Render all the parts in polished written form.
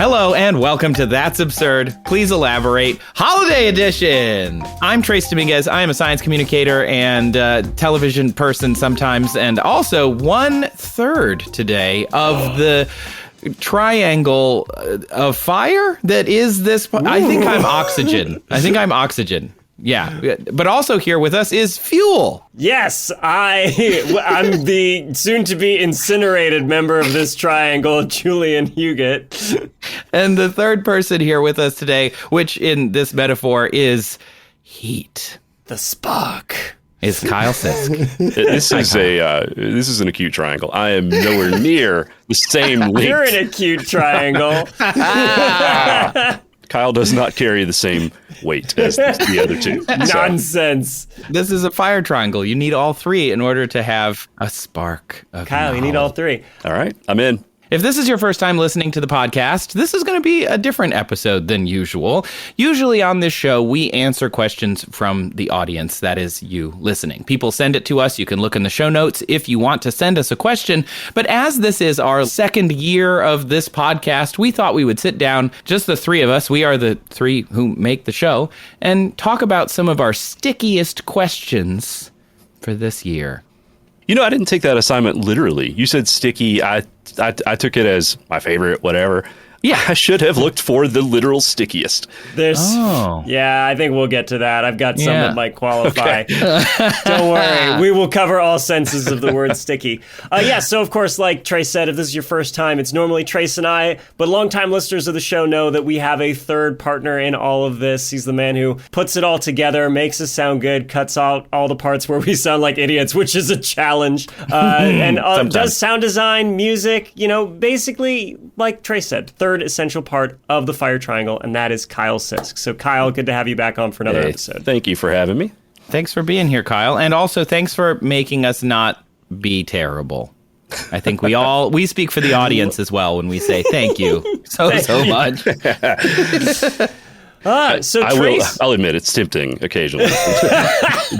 Hello and welcome to That's Absurd. Please elaborate. Holiday edition. I'm Trace Dominguez. I am a science communicator and television person sometimes, and also 1/3 today of the triangle of fire that is this. I think I'm oxygen. Yeah, but also here with us is Fuel. Yes, I'm the soon-to-be incinerated member of this triangle, Julian Huguet. And the third person here with us today, which in this metaphor is heat. The spark. Is Kyle Sisk. This is an acute triangle. I am nowhere near the same length. You're an acute triangle. Kyle does not carry the same weight as the other two. Nonsense. This is a fire triangle. You need all three in order to have a spark of Kyle, knowledge. you need all three. All right, I'm in. If this is your first time listening to the podcast, this is going to be a different episode than usual. Usually on this show, we answer questions from the audience, that is you listening. People send it to us. You can look in the show notes if you want to send us a question. But as this is our second year of this podcast, we thought we would sit down, just the three of us, we are the three who make the show, and talk about some of our stickiest questions for this year. You know, I didn't take that assignment literally. You said sticky. I took it as my favorite, whatever. Yeah, I should have looked for the literal stickiest. Yeah, I think we'll get to that. I've got some that might qualify. Okay. Don't worry. We will cover all senses of the word sticky. So of course, like Trace said, if this is your first time, it's normally Trace and I, but longtime listeners of the show know that we have a third partner in all of this. He's the man who puts it all together, makes us sound good, cuts out all the parts where we sound like idiots, which is a challenge, and does sound design, music, basically, like Trace said, third essential part of the fire triangle, and that is Kyle Sisk. So Kyle, good to have you back on for another episode. Thank you for having me. Thanks for being here, Kyle. And also thanks for making us not be terrible. I think we speak for the audience as well when we say thank you so much. I'll admit it's tempting occasionally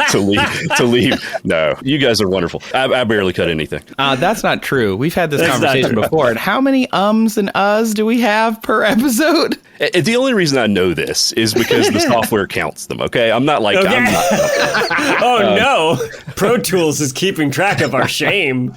to leave. No, you guys are wonderful. I barely cut anything. That's not true. We've had this conversation before. And how many ums and uhs do we have per episode? The only reason I know this is because the software counts them. Okay, I'm not like I'm not. No, Pro Tools is keeping track of our shame.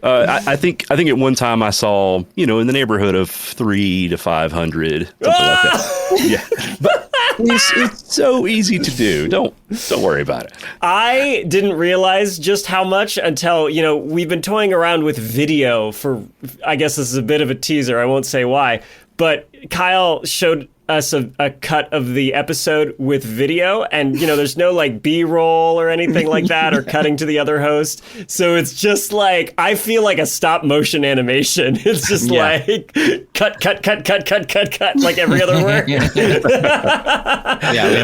I think at one time I saw in the neighborhood of 300 to 500. Like that. Yeah, but it's so easy to do. Don't worry about it. I didn't realize just how much until we've been toying around with video for. I guess this is a bit of a teaser. I won't say why, but Kyle showed us a cut of the episode with video, and there's no like B-roll or anything like that or cutting to the other host, so it's just like I feel like a stop motion animation. It's just like cut like every other word. We have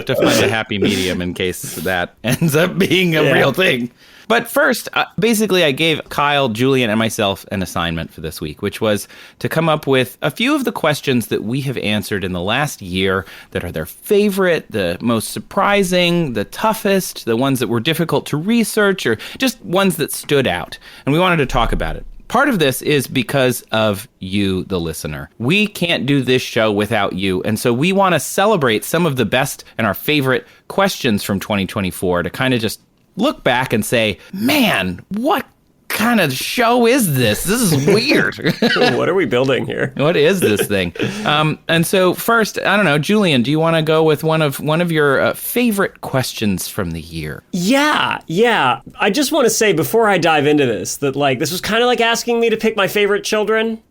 to find a happy medium in case that ends up being a real thing. But first, basically, I gave Kyle, Julian, and myself an assignment for this week, which was to come up with a few of the questions that we have answered in the last year that are their favorite, the most surprising, the toughest, the ones that were difficult to research, or just ones that stood out. And we wanted to talk about it. Part of this is because of you, the listener. We can't do this show without you, and so we want to celebrate some of the best and our favorite questions from 2024 to kind of just look back and say, man, what kind of show is this? This is weird. What are we building here? What is this thing? And so first, I don't know, Julian, do you want to go with one of your favorite questions from the year? Yeah. I just want to say before I dive into this that this was kind of like asking me to pick my favorite children.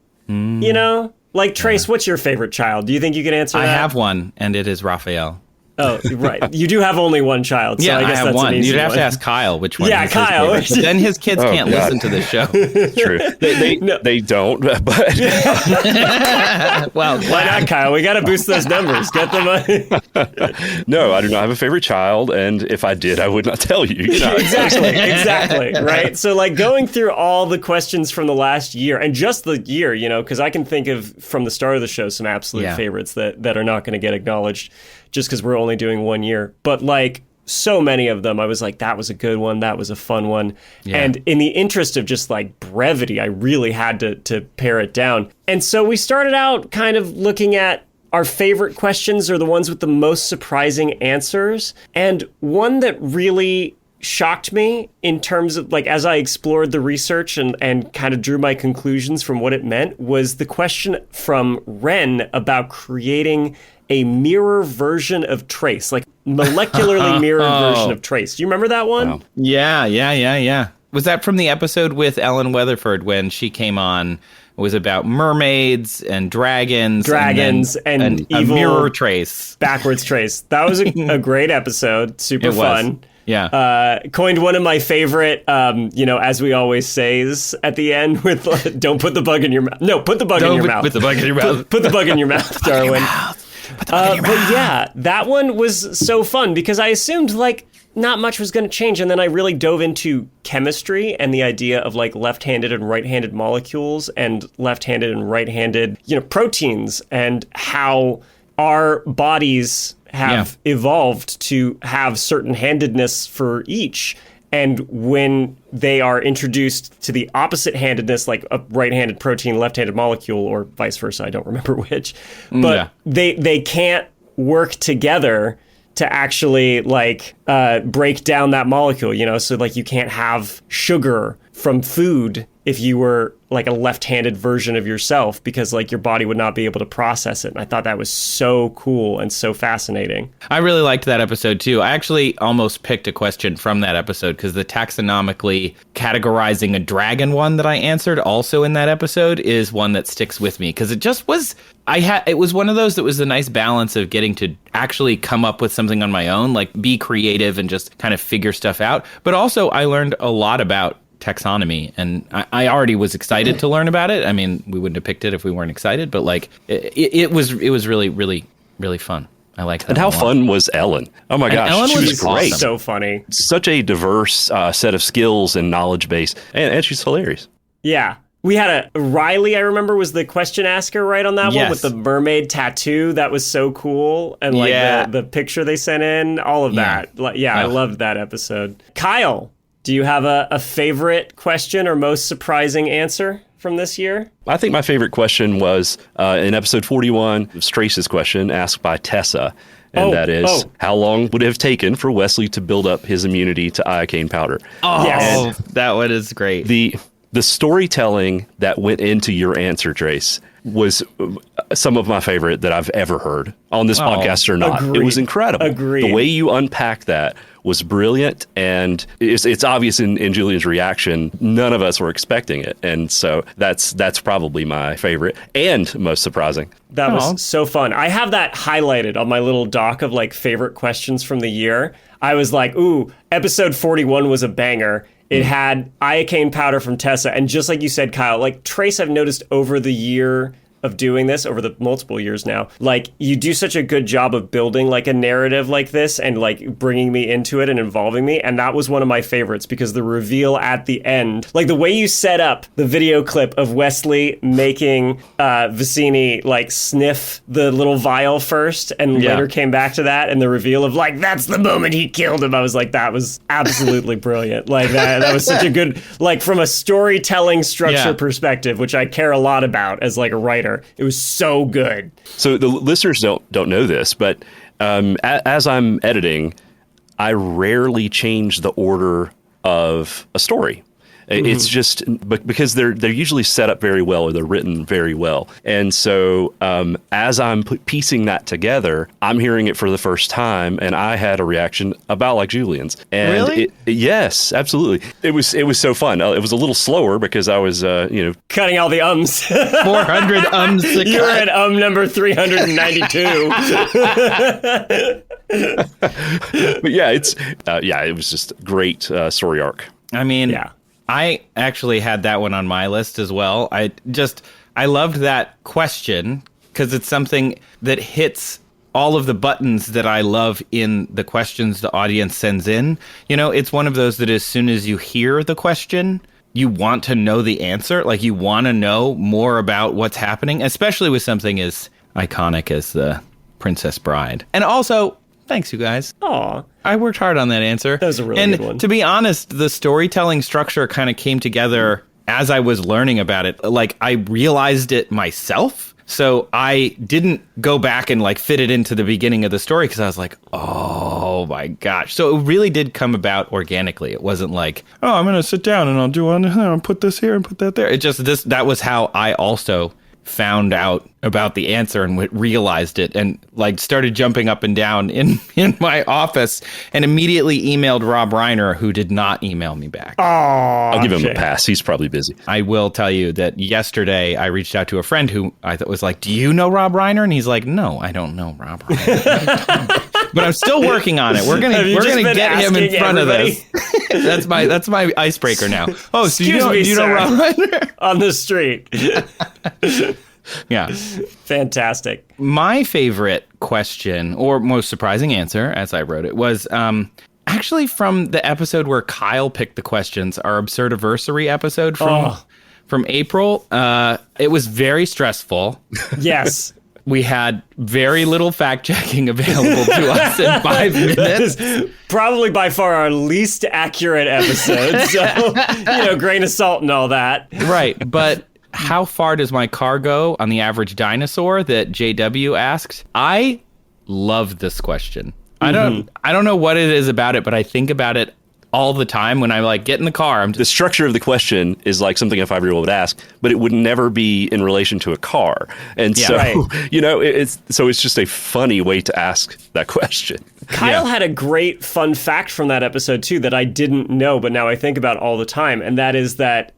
Like Trace, what's your favorite child? Do you think you can answer that? I have one, and it is Raphael. Oh, right. You do have only one child, so I guess I have that's one. An easy You'd have one. to ask Kyle which one. Yeah, Kyle. But then his kids can't listen to the show. True. They don't. But well, why not, Kyle? We got to boost those numbers. Get the money. No, I do not have a favorite child, and if I did, I would not tell you. Exactly. Right. So, going through all the questions from the last year, and just the year, because I can think of from the start of the show some absolute favorites that are not going to get acknowledged just because we're only doing 1 year. But so many of them. I was like, that was a good one. That was a fun one. Yeah. And in the interest of just like brevity, I really had to pare it down. And so we started out kind of looking at our favorite questions or the ones with the most surprising answers. And one that really shocked me in terms of like, as I explored the research and kind of drew my conclusions from what it meant, was the question from Ren about creating a mirror version of Trace, like molecularly mirrored version of Trace. Do you remember that one? Wow. Yeah. Was that from the episode with Ellen Weatherford when she came on? It was about mermaids and dragons and evil mirror Trace. Backwards Trace. That was a great episode. Super fun. Yeah. Coined one of my favorite, as we always says at the end with, don't put the bug in your mouth. No, put the bug in your mouth. Put the bug in your mouth. Put the bug in your mouth, Darwin. But yeah, that one was so fun because I assumed like not much was going to change. And then I really dove into chemistry and the idea of like left-handed and right-handed molecules and left-handed and right-handed, proteins and how our bodies have evolved to have certain handedness for each. And when they are introduced to the opposite handedness, like a right-handed protein, left-handed molecule, or vice versa, I don't remember which, but they can't work together to actually like break down that molecule, so like you can't have sugar from food if you were like a left-handed version of yourself because like your body would not be able to process it. And I thought that was so cool and so fascinating. I really liked that episode too. I actually almost picked a question from that episode because the taxonomically categorizing a dragon one that I answered also in that episode is one that sticks with me because it just was, it was one of those that was a nice balance of getting to actually come up with something on my own, like be creative and just kind of figure stuff out. But also I learned a lot about taxonomy and I already was excited to learn about it. I mean, we wouldn't have picked it if we weren't excited, but like it was really, really, really fun. I like that. And how fun was Ellen? Oh my gosh, Ellen she was great. Awesome. So funny. Such a diverse set of skills and knowledge base, and she's hilarious. Yeah. We had Riley, I remember, was the question asker right on that one with the mermaid tattoo. That was so cool. And like the picture they sent in, all of that. I loved that episode. Kyle, do you have a favorite question or most surprising answer from this year? I think my favorite question was in episode 41, it was Trace's question asked by Tessa. And that is, how long would it have taken for Wesley to build up his immunity to iocane powder? Oh, yes. That one is great. The storytelling that went into your answer, Trace, was some of my favorite that I've ever heard on this podcast or not. Agreed. It was incredible. Agreed. The way you unpacked that was brilliant, and it's obvious in Julian's reaction. None of us were expecting it, and so that's probably my favorite and most surprising. That was so fun. I have that highlighted on my little doc of like favorite questions from the year. I was like, ooh, episode 41 was a banger. It had iocane powder from Tessa. And just like you said, Kyle, like Trace, I've noticed over the year of doing this, over the multiple years now, like you do such a good job of building like a narrative like this and like bringing me into it and involving me. And that was one of my favorites because the reveal at the end, like the way you set up the video clip of Wesley making Vicini like sniff the little vial first and later came back to that, and the reveal of like, that's the moment he killed him. I was like, that was absolutely brilliant. Like that was such a good, like from a storytelling structure perspective, which I care a lot about as like a writer. It was so good. So the listeners don't know this, but as I'm editing, I rarely change the order of a story. It's just because they're usually set up very well or they're written very well. And so as I'm piecing that together, I'm hearing it for the first time, and I had a reaction about like Julian's. And really? Yes, absolutely. It was so fun. It was a little slower because I was cutting all the ums. 400 ums. You're at number 392. But it was just a great story arc. I mean, I actually had that one on my list as well. I loved that question because it's something that hits all of the buttons that I love in the questions the audience sends in. It's one of those that as soon as you hear the question, you want to know the answer. Like you want to know more about what's happening, especially with something as iconic as the Princess Bride. And also, Thanks, you guys. Aw. I worked hard on that answer. That was a really good one. And to be honest, the storytelling structure kind of came together as I was learning about it. Like, I realized it myself. So I didn't go back and like fit it into the beginning of the story because I was like, oh my gosh. So it really did come about organically. It wasn't like, oh, I'm going to sit down and I'll put this here and put that there. It just, that was how I also found out about the answer and realized it and like started jumping up and down in my office and immediately emailed Rob Reiner, who did not email me back. Oh, I'll give him a pass. He's probably busy. I will tell you that yesterday I reached out to a friend who I thought was like, do you know Rob Reiner? And he's like, no, I don't know Rob Reiner. But I'm still working on it. We're gonna get him in front everybody? of this. That's my icebreaker now. Oh, so do you know Rob Reiner? On the street. Yeah. Fantastic. My favorite question, or most surprising answer, as I wrote it, was actually from the episode where Kyle picked the questions, our Absurdiversary episode from April. It was very stressful. Yes. We had very little fact-checking available to us in 5 minutes. Probably by far our least accurate episode. So, grain of salt and all that. Right. But how far does my car go on the average dinosaur that JW asked? I love this question. I don't know what it is about it, but I think about it all the time when I like get in the car. The structure of the question is like something a 5-year-old would ask, but it would never be in relation to a car. And it's just a funny way to ask that question. Kyle had a great fun fact from that episode too that I didn't know, but now I think about all the time. And that is that,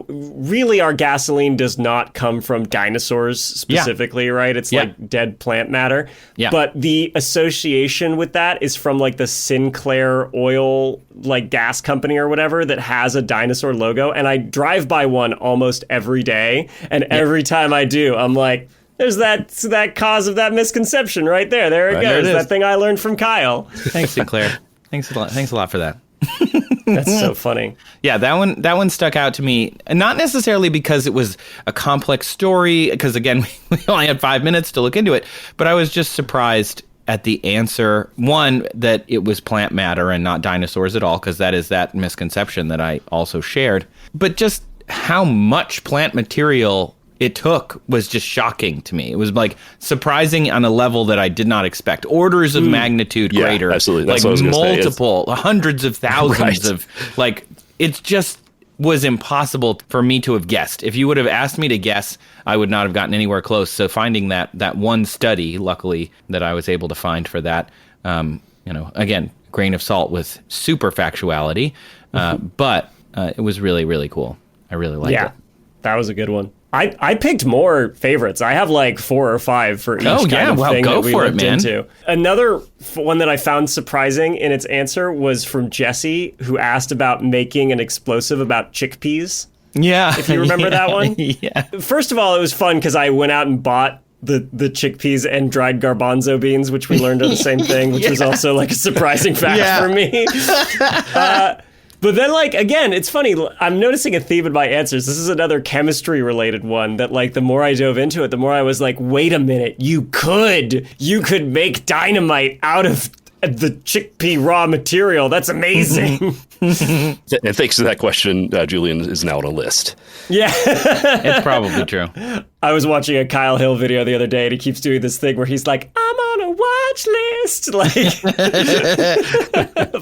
really our gasoline does not come from dinosaurs specifically, right? It's like dead plant matter. Yeah. But the association with that is from like the Sinclair oil like gas company or whatever that has a dinosaur logo. And I drive by one almost every day. And every time I do, I'm like, there's that cause of that misconception right there. There it goes. That thing I learned from Kyle. Thanks, Sinclair. Thanks a lot for that. That's so funny. Yeah, that one stuck out to me. And not necessarily because it was a complex story, because again, we only had 5 minutes to look into it. But I was just surprised at the answer. One, that it was plant matter and not dinosaurs at all, because that is that misconception that I also shared. But just how much plant material it took was just shocking to me. It was like surprising on a level that I did not expect. Orders of magnitude greater. Absolutely. That's like what I was gonna multiple, hundreds of thousands of like, it just was impossible for me to have guessed. If you would have asked me to guess, I would not have gotten anywhere close. So finding that one study, luckily, that I was able to find for that, again, grain of salt with super factuality, but it was really, really cool. I really liked it. Yeah, that was a good one. I picked more favorites. I have like 4 or 5 for each kind of thing that we looked into. Another one that I found surprising in its answer was from Jesse, who asked about making an explosive about chickpeas. Yeah. If you remember that one. Yeah. First of all, it was fun because I went out and bought the chickpeas and dried garbanzo beans, which we learned are the same thing, which was also like a surprising fact for me. But then, like, again, it's funny. I'm noticing a theme in my answers. This is another chemistry-related one that, like, the more I dove into it, the more I was like, wait a minute, you could make dynamite out of the chickpea raw material. That's amazing. And thanks to that question, Julian is now on a list. Yeah. It's probably true. I was watching a Kyle Hill video the other day, and he keeps doing this thing where he's like, I'm on a watch list, like,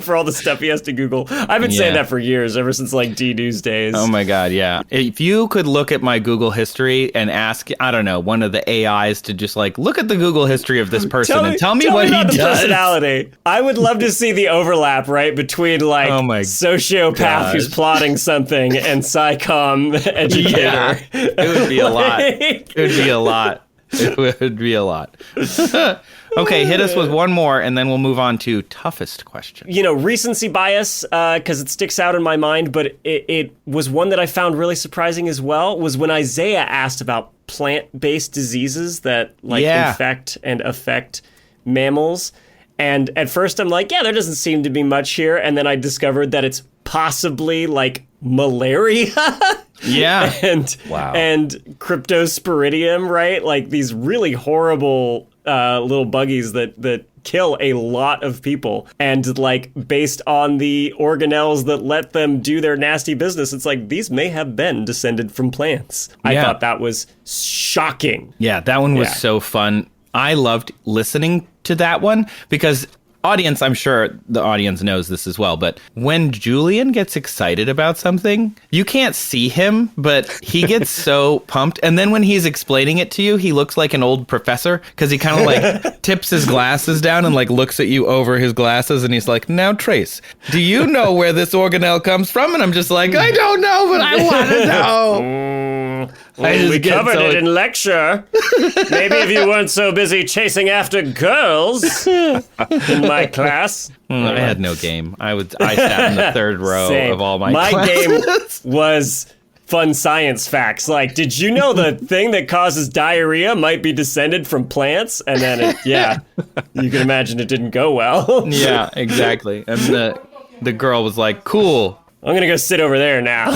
for all the stuff he has to Google. I've been saying that for years, ever since, like, D-News days. Oh, my God, yeah. If you could look at my Google history and ask, I don't know, one of the AIs to just, like, look at the Google history of this person and tell me what he does. Personality. I would love to see the overlap, right, between, like, sociopath who's plotting something and SciComm educator. Yeah, it would be a lot. It would be a lot. It would be a lot. Okay, hit us with one more, and then we'll move on to toughest question. Recency bias, because it sticks out in my mind, but it was one that I found really surprising as well, was when Isaiah asked about plant-based diseases that infect and affect mammals. And at first I'm like, there doesn't seem to be much here. And then I discovered that it's possibly like malaria. and cryptosporidium, right? Like these really horrible little buggies that kill a lot of people. And like based on the organelles that let them do their nasty business, it's like these may have been descended from plants. I thought that was shocking. Yeah, that one was so fun. I loved listening to that one because audience, I'm sure the audience knows this as well, but when Julian gets excited about something, you can't see him, but he gets so pumped. And then when he's explaining it to you, he looks like an old professor because he kind of like tips his glasses down and like looks at you over his glasses. And he's like, now, Trace, do you know where this organelle comes from? And I'm just like, I don't know, but I want to know. We covered it in lecture. Maybe if you weren't so busy chasing after girls in my class. I had no game. I sat in the third row of all my classes. My game was fun science facts. Like, did you know the thing that causes diarrhea might be descended from plants? And then, you can imagine it didn't go well. Yeah, exactly. And the girl was like, cool. I'm going to go sit over there now.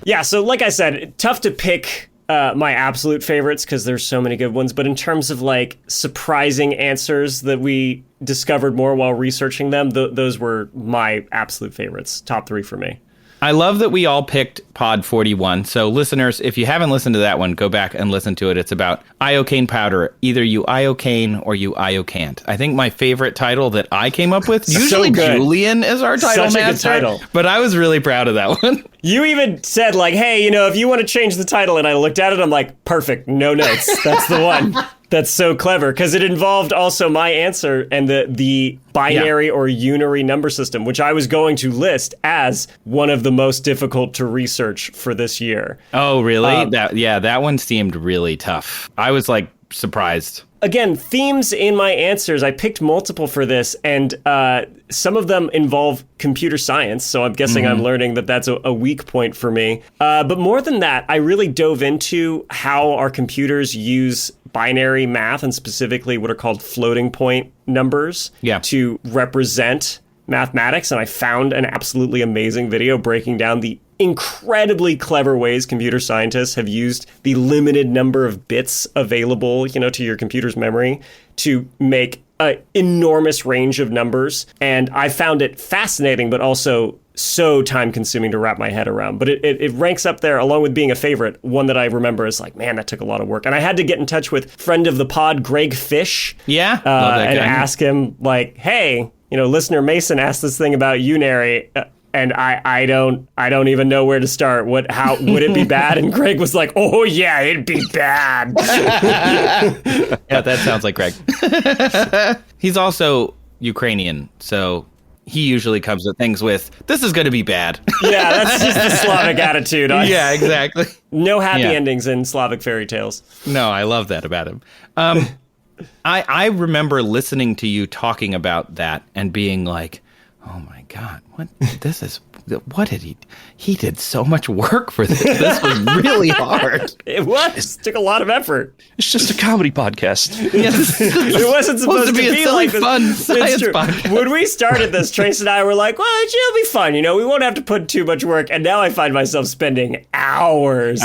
Yeah, so like I said, tough to pick my absolute favorites because there's so many good ones. But in terms of like surprising answers that we discovered more while researching them, those were my absolute favorites. Top 3 for me. I love that we all picked Pod 41. So listeners, if you haven't listened to that one, go back and listen to it. It's about iocane powder. Either you iocane or you iocant. I think my favorite title that I came up with, usually Julian is our title master, a good title. But I was really proud of that one. You even said like, hey, if you want to change the title, and I looked at it, I'm like, perfect, no notes. That's the one. That's so clever because it involved also my answer and the binary or unary number system, which I was going to list as one of the most difficult to research for this year. Oh, really? That one seemed really tough. I was like surprised. Again, themes in my answers, I picked multiple for this, and some of them involve computer science, so I'm guessing I'm learning that that's a weak point for me. But more than that, I really dove into how our computers use binary math, and specifically what are called floating point numbers, to represent mathematics, and I found an absolutely amazing video breaking down the incredibly clever ways computer scientists have used the limited number of bits available, to your computer's memory to make an enormous range of numbers. And I found it fascinating, but also so time consuming to wrap my head around. But it ranks up there along with being a favorite. One that I remember is like, man, that took a lot of work. And I had to get in touch with friend of the pod, Greg Fish. Yeah. And ask him like, hey, listener Mason asked this thing about unary. And I don't even know where to start. How would it be bad? And Greg was like, oh yeah, it'd be bad. Yeah, that sounds like Greg. He's also Ukrainian, so he usually comes at things with, this is going to be bad. Yeah, that's just the Slavic attitude. Yeah, exactly. No happy endings in Slavic fairy tales. No, I love that about him. I remember listening to you talking about that and being like, oh my God, what did he did so much work for this. This was really hard. It was. It took a lot of effort. It's just a comedy podcast. Yes. It wasn't supposed to be a silly, like this. fun science podcast. When we started this, Trace and I were like, well, it'll be fun. We won't have to put too much work. And now I find myself spending hours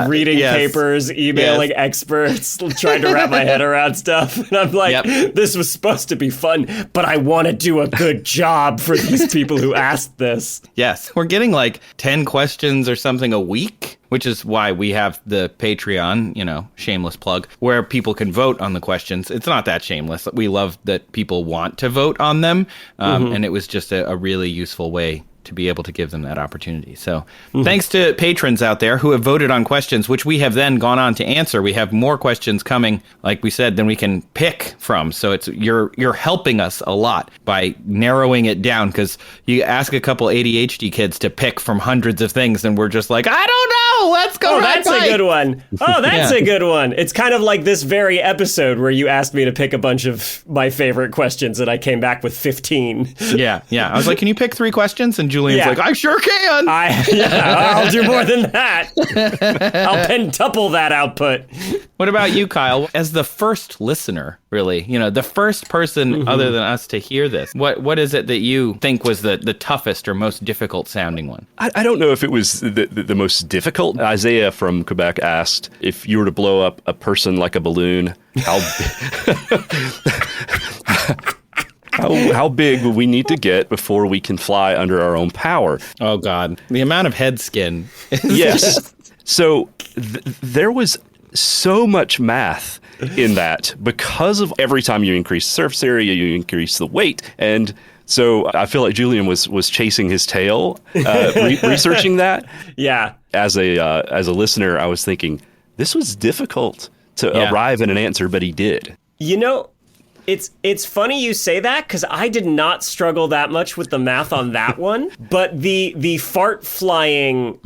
reading papers, emailing experts, trying to wrap my head around stuff. And I'm like, this was supposed to be fun, but I want to do a good job for these people who asked this. Yes, we're getting like 10 questions or something a week, which is why we have the Patreon, shameless plug, where people can vote on the questions. It's not that shameless. We love that people want to vote on them. And it was just a really useful way to be able to give them that opportunity. So thanks to patrons out there who have voted on questions, which we have then gone on to answer. We have more questions coming, like we said, than we can pick from. So you're helping us a lot by narrowing it down, because you ask a couple ADHD kids to pick from hundreds of things, and we're just like, I don't know. Let's go. Oh, that's a good one. Oh, that's a good one. It's kind of like this very episode where you asked me to pick a bunch of my favorite questions, and I came back with 15. Yeah. I was like, can you pick 3 questions? And Julian's like, I sure can. I'll do more than that. I'll pentuple that output. What about you, Kyle? As the first listener, really, the first person other than us to hear this, what is it that you think was the toughest or most difficult sounding one? I don't know if it was the most difficult. Isaiah Leia from Quebec asked, if you were to blow up a person like a balloon, how how big would we need to get before we can fly under our own power? Oh, God. The amount of head skin. Yes. So there was so much math in that because of every time you increase the surface area, you increase the weight. And so I feel like Julian was chasing his tail, researching that. Yeah. As a listener, I was thinking, this was difficult to arrive at an answer, but he did. You know, it's funny you say that, because I did not struggle that much with the math on that one. But the fart flying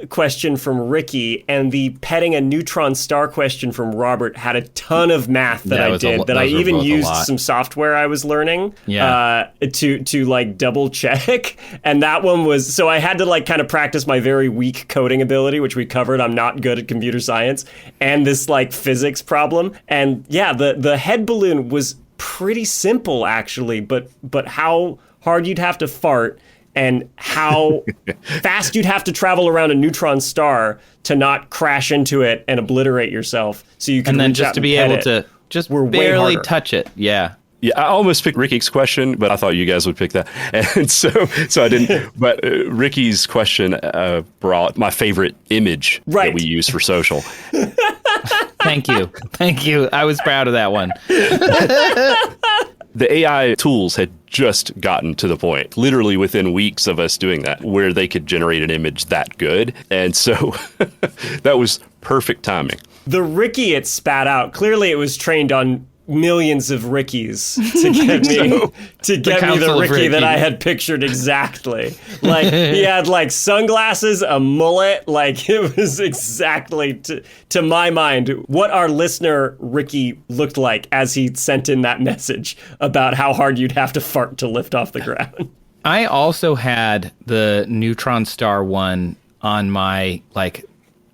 question from Ricky and the petting a neutron star question from Robert had a ton of math that I did. That I even used some software I was learning to like double check. And that one was, so I had to like kind of practice my very weak coding ability, which we covered. I'm not good at computer science, and this like physics problem. And yeah, the head balloon was pretty simple actually, but how hard you'd have to fart and how fast you'd have to travel around a neutron star to not crash into it and obliterate yourself, so you can and then just to be able to just barely touch it. Yeah, I almost picked Ricky's question, but I thought you guys would pick that, and so I didn't. But Ricky's question brought my favorite image that we use for social. Thank you. I was proud of that one. The AI tools had just gotten to the point, literally within weeks of us doing that, where they could generate an image that good. And so that was perfect timing. The Ricky it spat out, clearly it was trained on millions of Rickies to get me the Ricky that I had pictured exactly. Like, he had like sunglasses, a mullet, like it was exactly to my mind what our listener Ricky looked like as he sent in that message about how hard you'd have to fart to lift off the ground. I also had the neutron star one on my, like,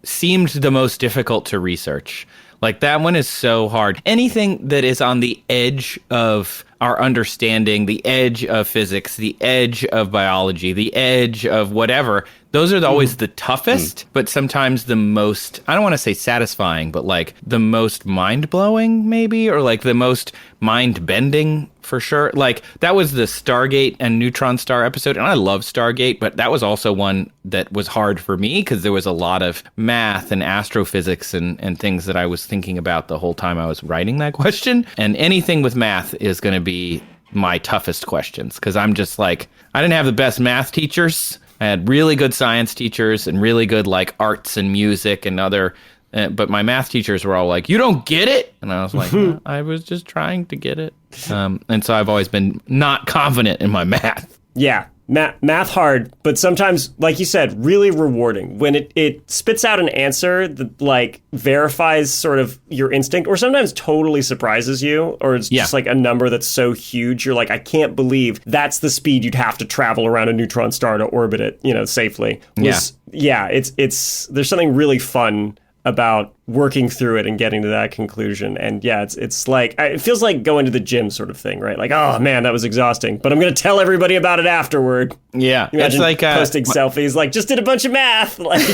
seemed the most difficult to research. Like, that one is so hard. Anything that is on the edge of our understanding, the edge of physics, the edge of biology, the edge of whatever, those are always the toughest, but sometimes the most, I don't want to say satisfying, but like the most mind-blowing maybe, or like the most mind-bending for sure. Like, that was the Stargate and Neutron Star episode, and I love Stargate, but that was also one that was hard for me because there was a lot of math and astrophysics and things that I was thinking about the whole time I was writing that question. And anything with math is going to be my toughest questions because I'm just like, I didn't have the best math teachers. I had really good science teachers and really good like arts and music and other, but my math teachers were all like, you don't get it? And I was like, no, I was just trying to get it. And so I've always been not confident in my math. Yeah. Math hard, but sometimes, like you said, really rewarding when it spits out an answer that like verifies sort of your instinct, or sometimes totally surprises you, or it's just like a number that's so huge you're like, I can't believe that's the speed you'd have to travel around a neutron star to orbit it, safely. It's there's something really fun about working through it and getting to that conclusion. And yeah, it's like, it feels like going to the gym sort of thing, right? Like, oh man, that was exhausting, but I'm going to tell everybody about it afterward. Yeah. Imagine it's like posting selfies, like, just did a bunch of math. Like,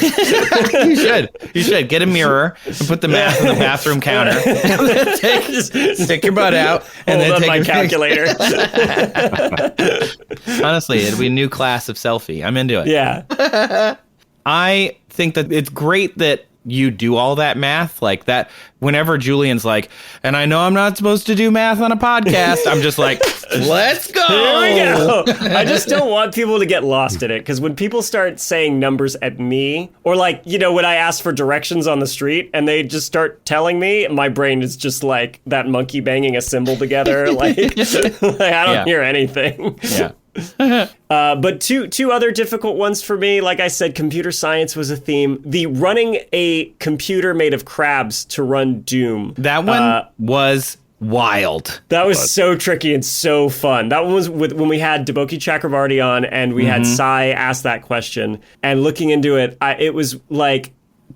you should get a mirror and put the math on the bathroom counter. Take your butt out and then take my calculator. Honestly, it'll be a new class of selfie. I'm into it. Yeah. I think that it's great that you do all that math like that. Whenever Julian's like, and I know I'm not supposed to do math on a podcast, I'm just like, let's go. Here we go. I just don't want people to get lost in it, because when people start saying numbers at me, or like, when I ask for directions on the street and they just start telling me, my brain is just like that monkey banging a cymbal together. Like, I don't hear anything. Yeah. But two other difficult ones for me. Like I said, computer science was a theme. The running a computer made of crabs to run Doom. That one was wild. That was so tricky and so fun. That one was when we had Deboki Chakravarti on and we had Sai ask that question. And looking into it, it was like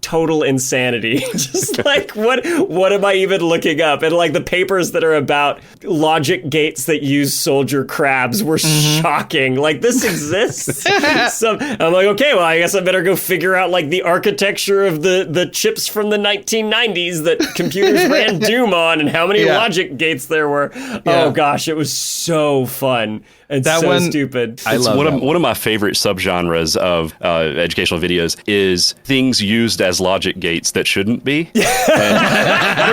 total insanity. Just like, what am I even looking up? And like the papers that are about logic gates that use soldier crabs were shocking. Like, this exists. So I'm like, okay, well, I guess I better go figure out like the architecture of the chips from the 1990s that computers ran Doom on and how many logic gates there were. Oh gosh, it was so fun. And that so one, stupid. I love one of my favorite subgenres of educational videos is things used as logic gates that shouldn't be. I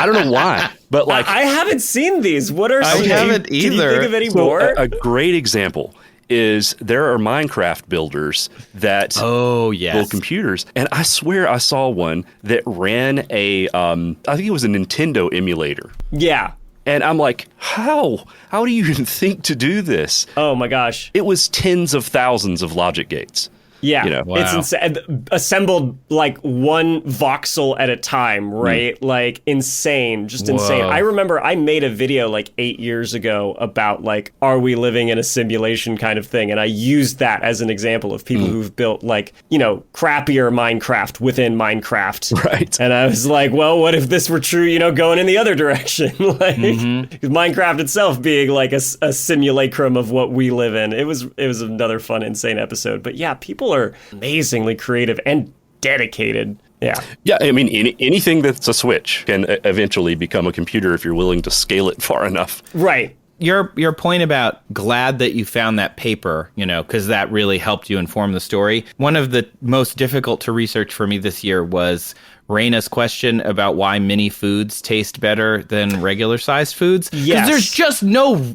don't know why, but like I haven't seen these. What are some? I haven't either. Can you think of any more? A great example is there are Minecraft builders that build computers, and I swear I saw one that ran a I think it was a Nintendo emulator. Yeah. And I'm like, how do you even think to do this? Oh my gosh. It was tens of thousands of logic gates. Yeah, you know? Wow. It's insane. Assembled like one voxel at a time, right? Like insane, just insane. I remember I made a video like 8 years ago about like, are we living in a simulation kind of thing? And I used that as an example of people who've built like, you know, crappier Minecraft within Minecraft. Right. And I was like, well, what if this were true, you know, going in the other direction? Like Minecraft itself being like a simulacrum of what we live in. It was another fun, insane episode. But yeah, people are amazingly creative and dedicated. Yeah. I mean, anything that's a Switch can eventually become a computer if you're willing to scale it far enough. Right. Your point about glad that you found that paper, you know, because that really helped you inform the story. One of the most difficult to research for me this year was Raina's question about why mini foods taste better than regular sized foods. Yes. Because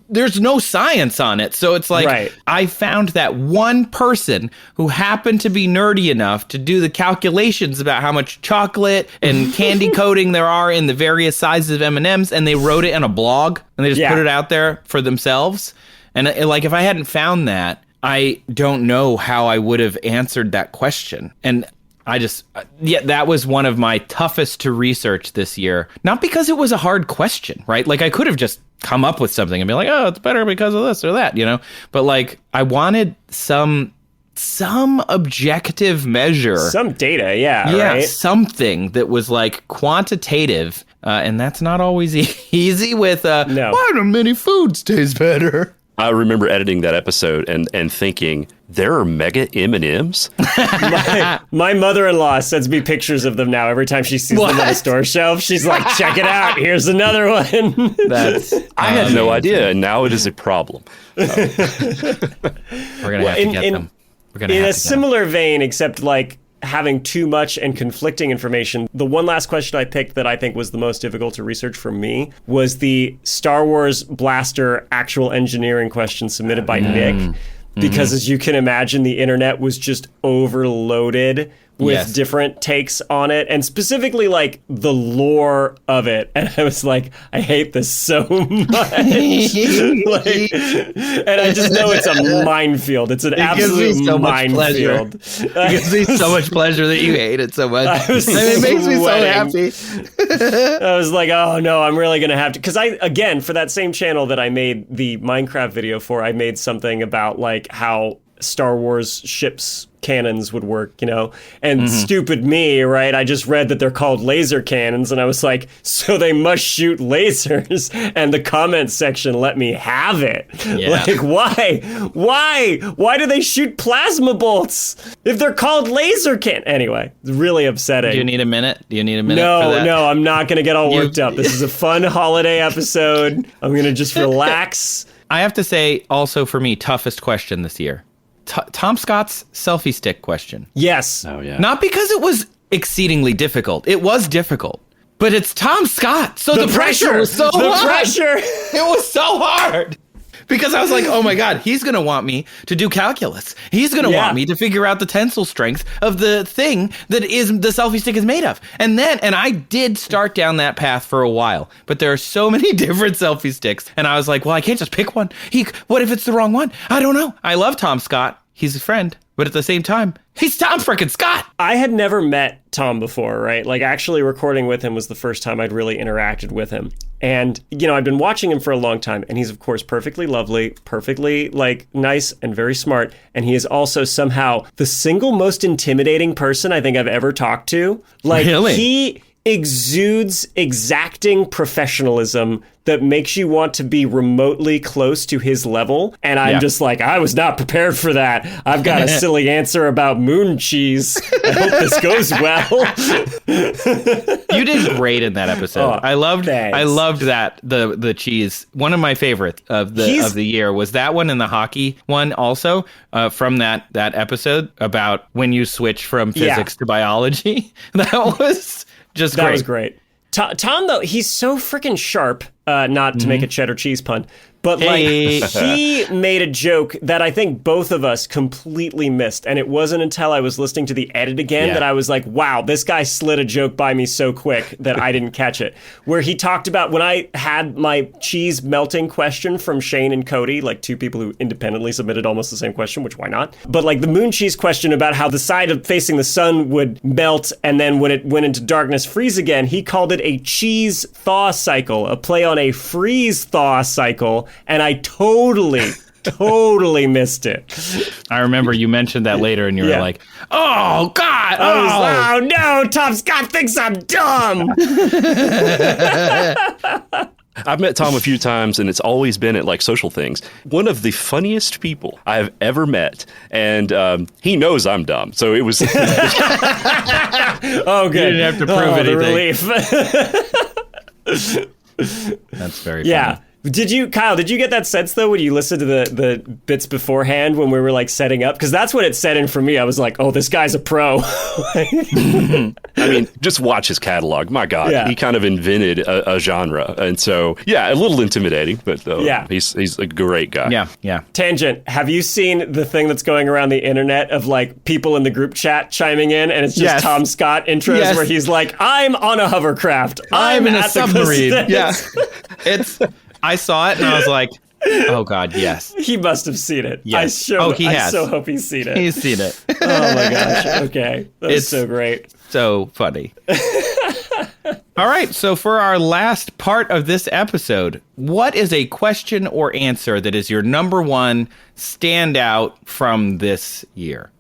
there's no science on it. So it's like, I found that one person who happened to be nerdy enough to do the calculations about how much chocolate and candy coating there are in the various sizes of M&Ms, and they wrote it in a blog and they just put it out there for themselves. And like, if I hadn't found that, I don't know how I would have answered that question. And that was one of my toughest to research this year. Not because it was a hard question, right? Like I could have just come up with something and be like, oh, it's better because of this or that, you know? But like I wanted some objective measure. Some data, yeah, right? Something that was like quantitative. And that's not always easy with, why do mini foods taste better? I remember editing that episode and thinking, there are Mega M&Ms? My mother-in-law sends me pictures of them now every time she sees them on the store shelf. She's like, check it out. Here's another one. I had no idea, and now it is a problem. We're going to have to get them. In a similar vein, except like having too much and conflicting information, the one last question I picked that I think was the most difficult to research for me was the Star Wars blaster actual engineering question submitted by Nick. Because as you can imagine, the internet was just overloaded with different takes on it, and specifically like the lore of it. And I was like, I hate this so much. Like, and I just know it's a minefield. It's an absolute minefield. It gives me so much pleasure that you hate it so much. It makes me so happy. I was like, oh no, I'm really going to have to. Because again, for that same channel that I made the Minecraft video for, I made something about like how Star Wars ships cannons would work, you know, and stupid me, right? I just read that they're called laser cannons, and I was like, so they must shoot lasers, and the comments section let me have it. Like, why do they shoot plasma bolts if they're called laser can? Anyway, it's really upsetting. Do you need a minute? For that? No, I'm not gonna get all worked up. This is a fun holiday episode. I'm gonna just relax. I have to say, also for me, toughest question this year. Tom Scott's selfie stick question. Yes. Oh, yeah. Not because it was exceedingly difficult. It was difficult. But it's Tom Scott. So the pressure was so hard. The pressure. It was so hard. Because I was like, oh my God, he's going to want me to do calculus. He's going to want me to figure out the tensile strength of the thing that is the selfie stick is made of. And I did start down that path for a while, but there are so many different selfie sticks. And I was like, well, I can't just pick one. What if it's the wrong one? I don't know. I love Tom Scott. He's a friend. but at the same time, he's Tom frickin' Scott. I had never met Tom before, right? Like, actually recording with him was the first time I'd really interacted with him. And, I've been watching him for a long time, and he's, of course, perfectly lovely, perfectly, nice and very smart. And he is also somehow the single most intimidating person I think I've ever talked to. Really? He exudes exacting professionalism that makes you want to be remotely close to his level. And I'm just like, I was not prepared for that. I've got a silly answer about moon cheese. I hope this goes well. You did great in that episode. I loved that the cheese. One of my favorites of the year was that one and the hockey one also from that episode about when you switch from physics to biology. That was just great. That was great. Tom, though, he's so freaking sharp, not to make a cheddar cheese pun, but he made a joke that I think both of us completely missed. And it wasn't until I was listening to the edit again that I was like, wow, this guy slid a joke by me so quick that I didn't catch it. Where he talked about when I had my cheese melting question from Shane and Cody, like two people who independently submitted almost the same question, which why not? But like the moon cheese question about how the side of facing the sun would melt and then when it went into darkness freeze again, he called it a cheese thaw cycle, a play on a freeze thaw cycle. And I totally missed it. I remember you mentioned that later and you were like, oh, God. Oh, no, Tom Scott thinks I'm dumb. I've met Tom a few times, and it's always been at like social things. One of the funniest people I've ever met, and he knows I'm dumb, so it was. Oh, good. You didn't have to prove anything. The relief. That's very funny. Yeah. Kyle, did you get that sense, though, when you listened to the bits beforehand when we were, like, setting up? Because that's what it set in for me. I was like, oh, this guy's a pro. I mean, just watch his catalog. My God. Yeah. He kind of invented a genre. And so, a little intimidating, but he's a great guy. Yeah. Tangent, have you seen the thing that's going around the internet of, like, people in the group chat chiming in, and it's just Tom Scott intros where he's like, I'm on a hovercraft. I'm in a submarine. Yeah. I saw it and I was like, oh, God, yes. He must have seen it. Yes. He has. I so hope he's seen it. He's seen it. Oh, my gosh. Okay. That's so great. So funny. All right. So for our last part of this episode, what is a question or answer that is your number one standout from this year?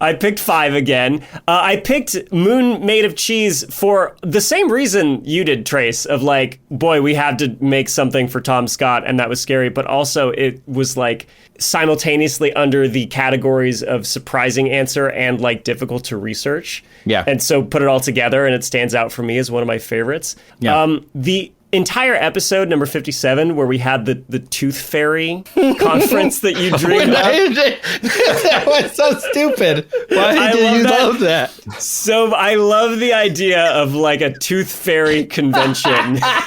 I picked 5 again. I picked Moon Made of Cheese for the same reason you did, Trace, of like, boy, we had to make something for Tom Scott, and that was scary, but also it was like simultaneously under the categories of surprising answer and like difficult to research. Yeah. And so put it all together, and it stands out for me as one of my favorites. Yeah. The entire episode, number 57, where we had the Tooth Fairy conference that you dreamed up. That was so stupid. Why did you love that? So I love the idea of like a Tooth Fairy convention,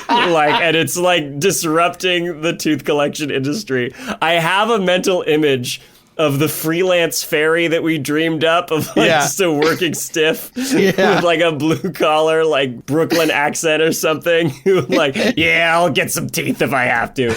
and it's like disrupting the tooth collection industry. I have a mental image of the freelance fairy that we dreamed up of just a working stiff with like a blue collar, like Brooklyn accent or something who like, I'll get some teeth if I have to.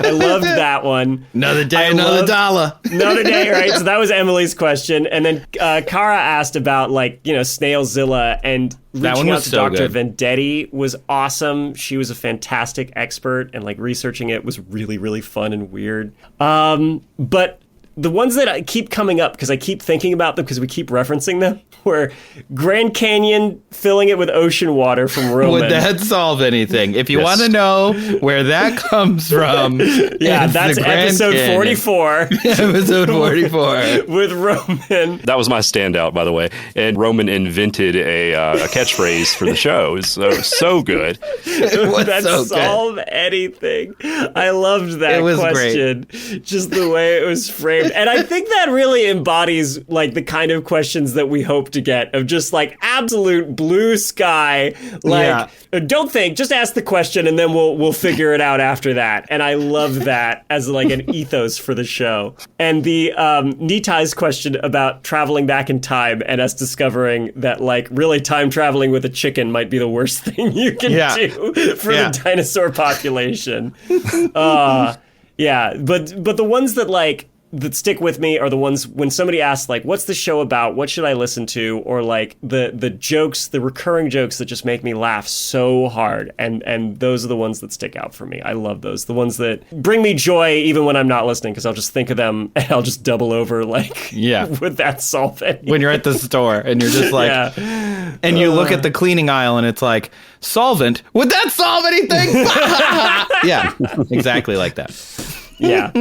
I loved that one. Another day, another dollar. Another day, right? So that was Emily's question. And then Kara asked about like, Snailzilla, and reaching out to Dr. Vendetti was awesome. She was a fantastic expert, and like researching it was really, really fun and weird. But the ones that I keep coming up, because I keep thinking about them because we keep referencing them, were Grand Canyon filling it with ocean water from Roman. Would that solve anything? If you want to know where that comes from, that's episode 44. Episode 44. With Roman. That was my standout, by the way. And Roman invented a catchphrase for the show. It was so good. That so solve anything. I loved that question. Great. Just the way it was framed. And I think that really embodies like the kind of questions that we hope to get, of just like absolute blue sky. Like, don't think, just ask the question and then we'll figure it out after that. And I love that as like an ethos for the show. And the Nitai's question about traveling back in time and us discovering that like really time traveling with a chicken might be the worst thing you can do for the dinosaur population. But the ones that like that stick with me are the ones when somebody asks, like, what's the show about? What should I listen to? Or like the jokes, the recurring jokes that just make me laugh so hard. And those are the ones that stick out for me. I love those. The ones that bring me joy even when I'm not listening, because I'll just think of them and I'll just double over like with that solvent. When you're at the store and you're just like, and you look at the cleaning aisle and it's like, solvent? Would that solve anything? Yeah, exactly like that. Yeah.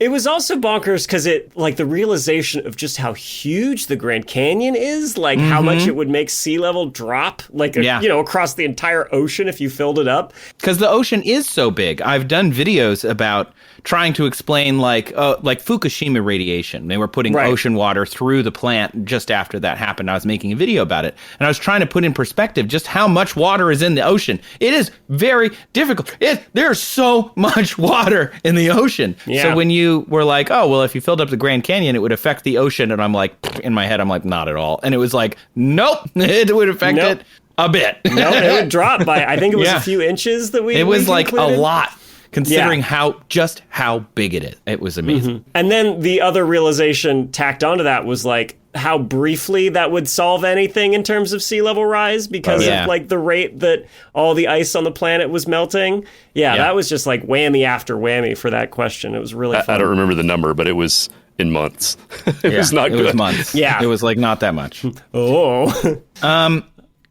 It was also bonkers because it, like, the realization of just how huge the Grand Canyon is, like how much it would make sea level drop, like, across the entire ocean if you filled it up. Because the ocean is so big. I've done videos about trying to explain, like Fukushima radiation. They were putting ocean water through the plant just after that happened. I was making a video about it. And I was trying to put in perspective just how much water is in the ocean. It is very difficult. There's so much water in the ocean. Yeah. So when you were like, oh, well, if you filled up the Grand Canyon, it would affect the ocean. And I'm like, in my head, I'm like, not at all. And it was like, nope, it would affect it a bit. No, it would drop by, I think it was a few inches that It was like concluded. A lot. Considering how big it is. It was amazing. Mm-hmm. And then the other realization tacked onto that was like how briefly that would solve anything in terms of sea level rise because of like the rate that all the ice on the planet was melting. Yeah, that was just like whammy after whammy for that question. It was really fun. I don't remember the number, but it was in months. It was not good. It was months. Yeah. It was like not that much. Oh.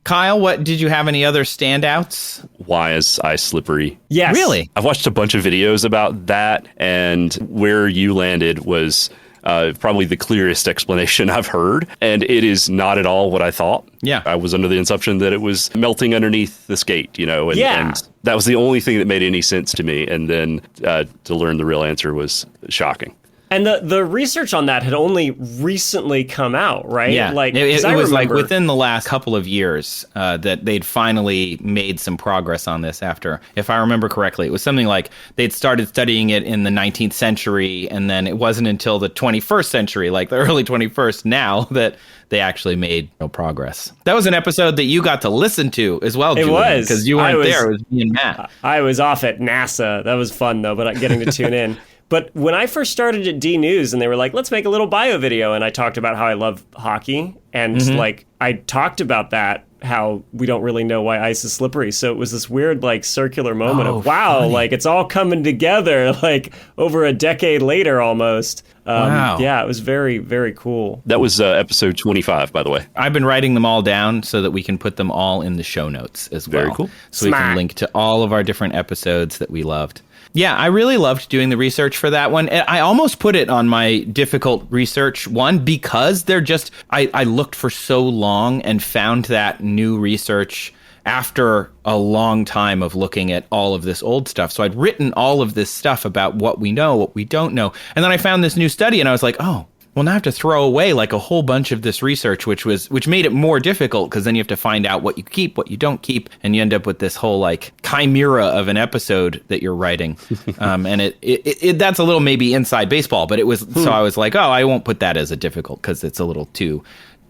Kyle, what did you have any other standouts? Why is ice slippery? Yes. Really? I've watched a bunch of videos about that, and where you landed was probably the clearest explanation I've heard, and it is not at all what I thought. Yeah. I was under the assumption that it was melting underneath the skate, and that was the only thing that made any sense to me, and then to learn the real answer was shocking. And the research on that had only recently come out, right? Yeah, like it was like within the last couple of years that they'd finally made some progress on this after, if I remember correctly, it was something like they'd started studying it in the 19th century, and then it wasn't until the 21st century, like the early 21st now, that they actually made no progress. That was an episode that you got to listen to as well, Julian. It was. Because you weren't there. It was me and Matt. I was off at NASA. That was fun, though, but getting to tune in. But when I first started at D News and they were like, let's make a little bio video, and I talked about how I love hockey, and like I talked about that, how we don't really know why ice is slippery. So it was this weird like circular moment of wow, funny. Like it's all coming together like over a decade later almost. Wow. Yeah, it was very, very cool. That was episode 25, by the way. I've been writing them all down so that we can put them all in the show notes as well. Very cool. So we can link to all of our different episodes that we loved. Yeah, I really loved doing the research for that one. I almost put it on my difficult research one because they're just, I looked for so long and found that new research after a long time of looking at all of this old stuff. So I'd written all of this stuff about what we know, what we don't know. And then I found this new study and I was like, oh, well, now I have to throw away like a whole bunch of this research, which made it more difficult because then you have to find out what you keep, what you don't keep, and you end up with this whole like chimera of an episode that you're writing. And it that's a little maybe inside baseball, but it was so I was like, oh, I won't put that as a difficult because it's a little too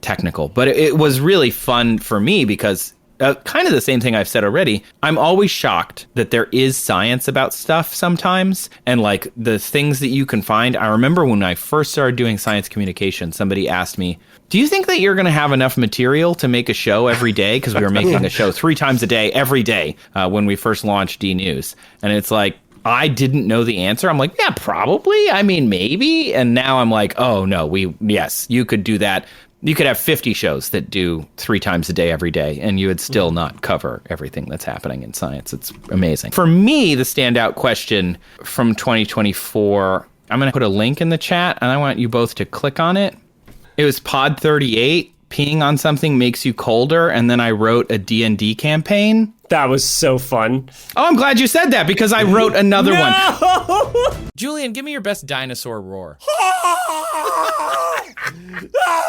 technical. But it was really fun for me because kind of the same thing I've said already. I'm always shocked that there is science about stuff sometimes. And like the things that you can find. I remember when I first started doing science communication, somebody asked me, do you think that you're going to have enough material to make a show every day? Because we were making a show 3 times a day, every day when we first launched D News. And it's like, I didn't know the answer. I'm like, yeah, probably. I mean, maybe. And now I'm like, oh, no, yes, you could do that. You could have 50 shows that do 3 times a day every day, and you would still not cover everything that's happening in science. It's amazing. For me, the standout question from 2024, I'm going to put a link in the chat, and I want you both to click on it. It was Pod 38, peeing on something makes you colder, and then I wrote a D&D campaign. That was so fun. Oh, I'm glad you said that, because I wrote another one. Julian, give me your best dinosaur roar.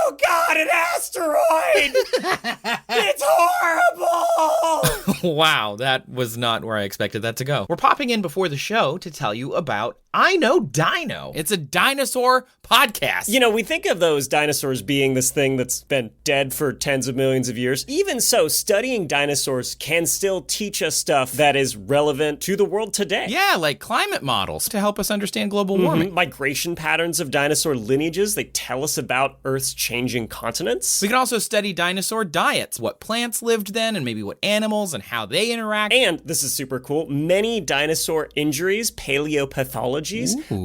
Oh God, an asteroid! It's horrible! Wow, that was not where I expected that to go. We're popping in before the show to tell you about I Know Dino. It's a dinosaur podcast. You know, we think of those dinosaurs being this thing that's been dead for tens of millions of years. Even so, studying dinosaurs can still teach us stuff that is relevant to the world today. Yeah, like climate models to help us understand global warming. Migration patterns of dinosaur lineages, they tell us about Earth's changing continents. We can also study dinosaur diets, what plants lived then, and maybe what animals and how they interact. And, this is super cool, many dinosaur injuries, paleopathologies,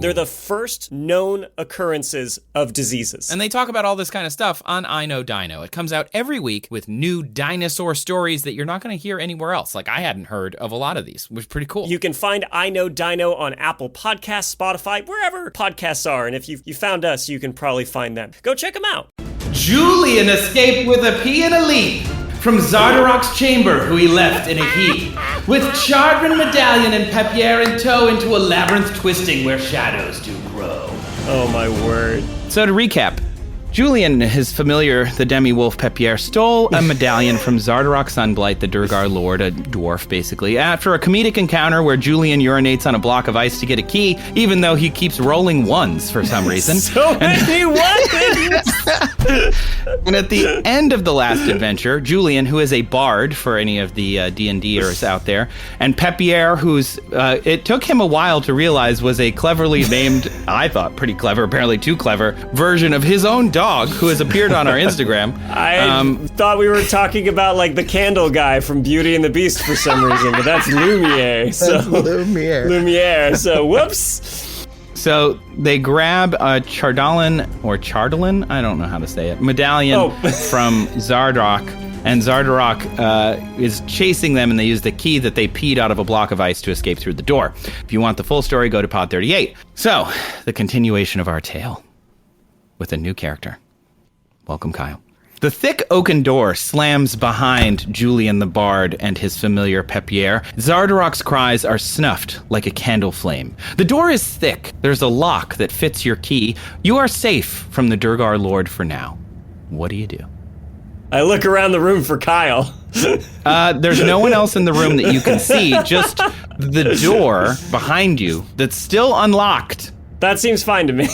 they're the first known occurrences of diseases. And they talk about all this kind of stuff on I Know Dino. It comes out every week with new dinosaur stories that you're not going to hear anywhere else. Like, I hadn't heard of a lot of these, which is pretty cool. You can find I Know Dino on Apple Podcasts, Spotify, wherever podcasts are. And if you found us, you can probably find them. Go check them out. Julian escaped with a pee and a leap from Zardarok's chamber, who he left in a heap, with Chardron medallion and Papier in tow into a labyrinth twisting where shadows do grow. Oh my word. So to recap, Julian, his familiar, the demi-wolf Papier, stole a medallion from Zardarok Sunblight, the Durgar Lord, a dwarf, basically, after a comedic encounter where Julian urinates on a block of ice to get a key, even though he keeps rolling ones for some reason. So many ones! And at the end of the last adventure, Julian, who is a bard for any of the D&Ders out there, and Papier, who's, it took him a while to realize was a cleverly named, I thought pretty clever, apparently too clever, version of his own dog, who has appeared on our Instagram. I thought we were talking about, like, the candle guy from Beauty and the Beast for some reason, but that's Lumiere. Lumiere, so whoops. So they grab a Chardalin, I don't know how to say it, medallion from Zardarok, and Zardarok is chasing them, and they use the key that they peed out of a block of ice to escape through the door. If you want the full story, go to Pod 38. So, the continuation of our tale with a new character. Welcome, Kyle. The thick oaken door slams behind Julian the Bard and his familiar Papier. Zardarok's cries are snuffed like a candle flame. The door is thick. There's a lock that fits your key. You are safe from the Durgar Lord for now. What do you do? I look around the room for Kyle. There's no one else in the room that you can see, just the door behind you that's still unlocked. That seems fine to me.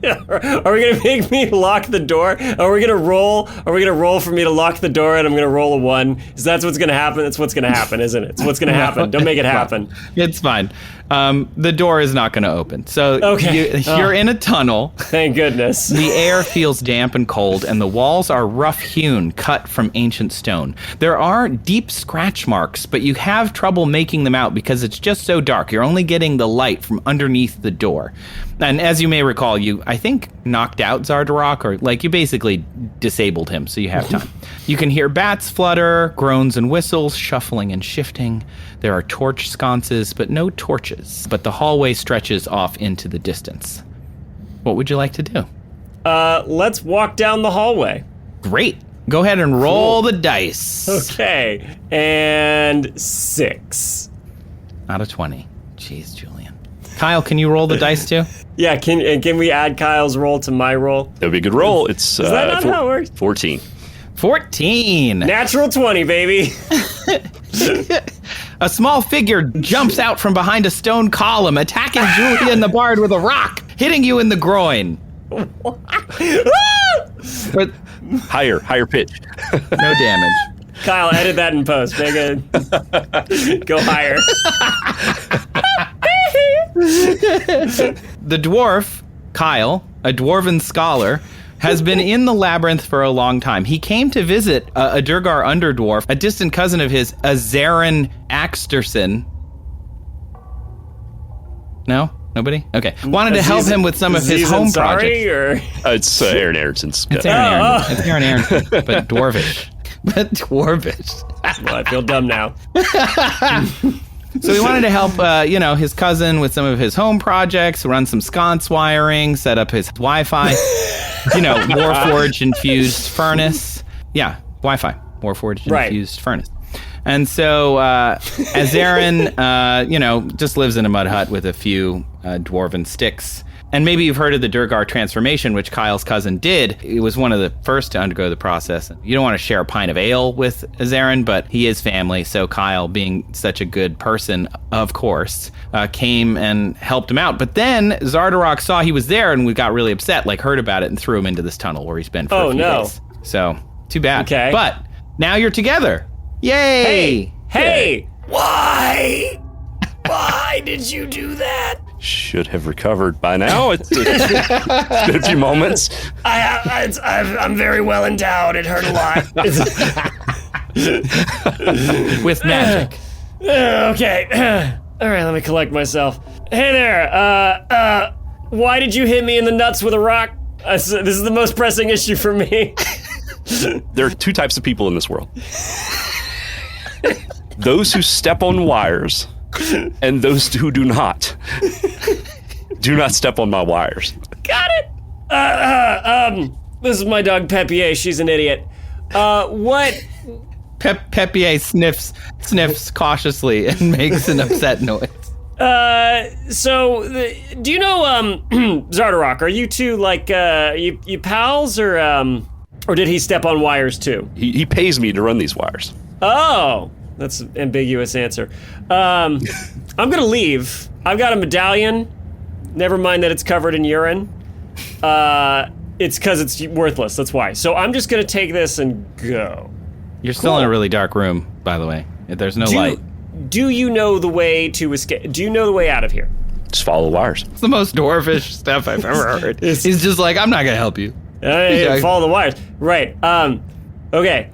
Are we gonna make me lock the door? Are we gonna roll for me to lock the door and I'm gonna roll a 1? Is that what's gonna happen? That's what's gonna happen, isn't it? It's what's gonna happen. Don't make it happen. It's fine. The door is not gonna open. So okay. You're in a tunnel. Thank goodness. The air feels damp and cold, and the walls are rough-hewn, cut from ancient stone. There are deep scratch marks, but you have trouble making them out because it's just so dark. You're only getting the light from underneath the door. And as you may recall, you, I think, knocked out Zardarok, or like you basically disabled him, so you have time. You can hear bats flutter, groans and whistles, shuffling and shifting. There are torch sconces, but no torches. But the hallway stretches off into the distance. What would you like to do? Let's walk down the hallway. Great. Go ahead and roll the dice. Okay. And 6. Out of 20. Jeez, Julian. Kyle, can you roll the dice too? Yeah, can we add Kyle's roll to my roll? That'd be a good roll. It's Is that not how it works? 14. 14. Natural 20, baby. A small figure jumps out from behind a stone column, attacking Julian the Bard with a rock, hitting you in the groin. But Higher pitch. no damage. Kyle, edit that in post. Make it go higher. The dwarf, Kyle, a dwarven scholar, has been in the labyrinth for a long time. He came to visit a Durgar underdwarf, a distant cousin of his, Azarin Axterson. No? Nobody? Okay. Wanted to help him with some of his home projects. Or? It's Aaron Aaronson's. It's Aaron Aronson, but dwarvish. Well, I feel dumb now. So he wanted to help, his cousin with some of his home projects, run some sconce wiring, set up his Wi-Fi, Warforged infused furnace. Yeah, Wi-Fi, Warforged infused furnace. And so Azarin, just lives in a mud hut with a few dwarven sticks. And maybe you've heard of the Durgar transformation, which Kyle's cousin did. It was one of the first to undergo the process. You don't want to share a pint of ale with Azarin, but he is family. So Kyle, being such a good person, of course, came and helped him out. But then Zardarok saw he was there and we got really upset, like heard about it and threw him into this tunnel where he's been for a few days. So, too bad. Okay. But now you're together. Yay! Hey! Why? Why did you do that? Should have recovered by now. It's been a few moments. I'm very well endowed. It hurt a lot. With magic. Okay. All right, let me collect myself. Hey there. Why did you hit me in the nuts with a rock? This is the most pressing issue for me. There are two types of people in this world. Those who step on wires and those who do not. Do not step on my wires. Got it. This is my dog Pepier. She's an idiot. What? Pepier sniffs cautiously and makes an upset noise. Do you know, Zardarok, are you two, like, you pals, or did he step on wires, too? He pays me to run these wires. Oh, that's an ambiguous answer. I'm gonna leave. I've got a medallion. Never mind that it's covered in urine. It's because it's worthless, that's why. So I'm just gonna take this and go. You're still in a really dark room, by the way. There's no light. Do you know the way to escape? Do you know the way out of here? Just follow the wires. It's the most dwarfish stuff I've ever heard. He's just like, I'm not gonna help you. Follow the wires. Right. Okay.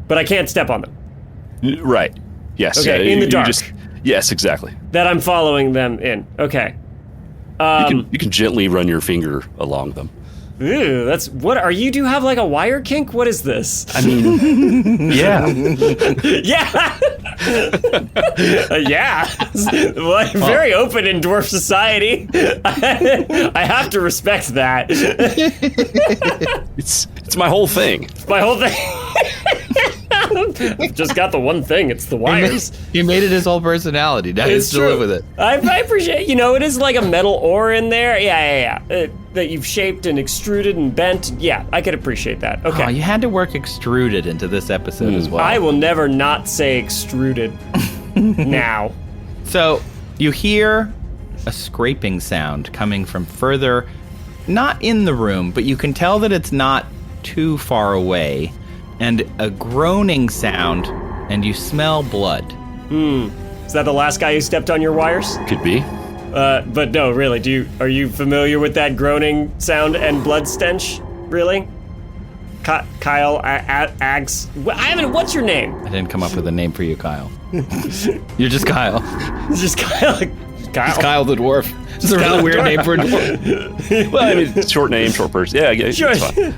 But I can't step on them. Right. Yes. Okay, in the dark. Yes, exactly. That I'm following them in. Okay. You can gently run your finger along them. Ooh, that's what are you? Do you have like a wire kink? What is this? I mean, yeah. Yeah. Yeah. Well, very open in dwarf society. I have to respect that. It's my whole thing. My whole thing. I've just got the one thing. It's the wires. He made it his whole personality. Now he has to live with it. I appreciate, it is like a metal ore in there. Yeah. That you've shaped and extruded and bent. Yeah, I could appreciate that. Okay. Oh, you had to work extruded into this episode as well. I will never not say extruded now. So you hear a scraping sound coming from further, not in the room, but you can tell that it's not too far away. And a groaning sound, and you smell blood. Is that the last guy who stepped on your wires? Could be. But no, really, are you familiar with that groaning sound and blood stench? Really? Kyle, Ags, what's your name? I didn't come up with a name for you, Kyle. You're just Kyle. Just Kyle. It's Kyle the dwarf. It's a really weird name for a dwarf. Well, I mean, short name, short person. Yeah, I guess sure. It's fine.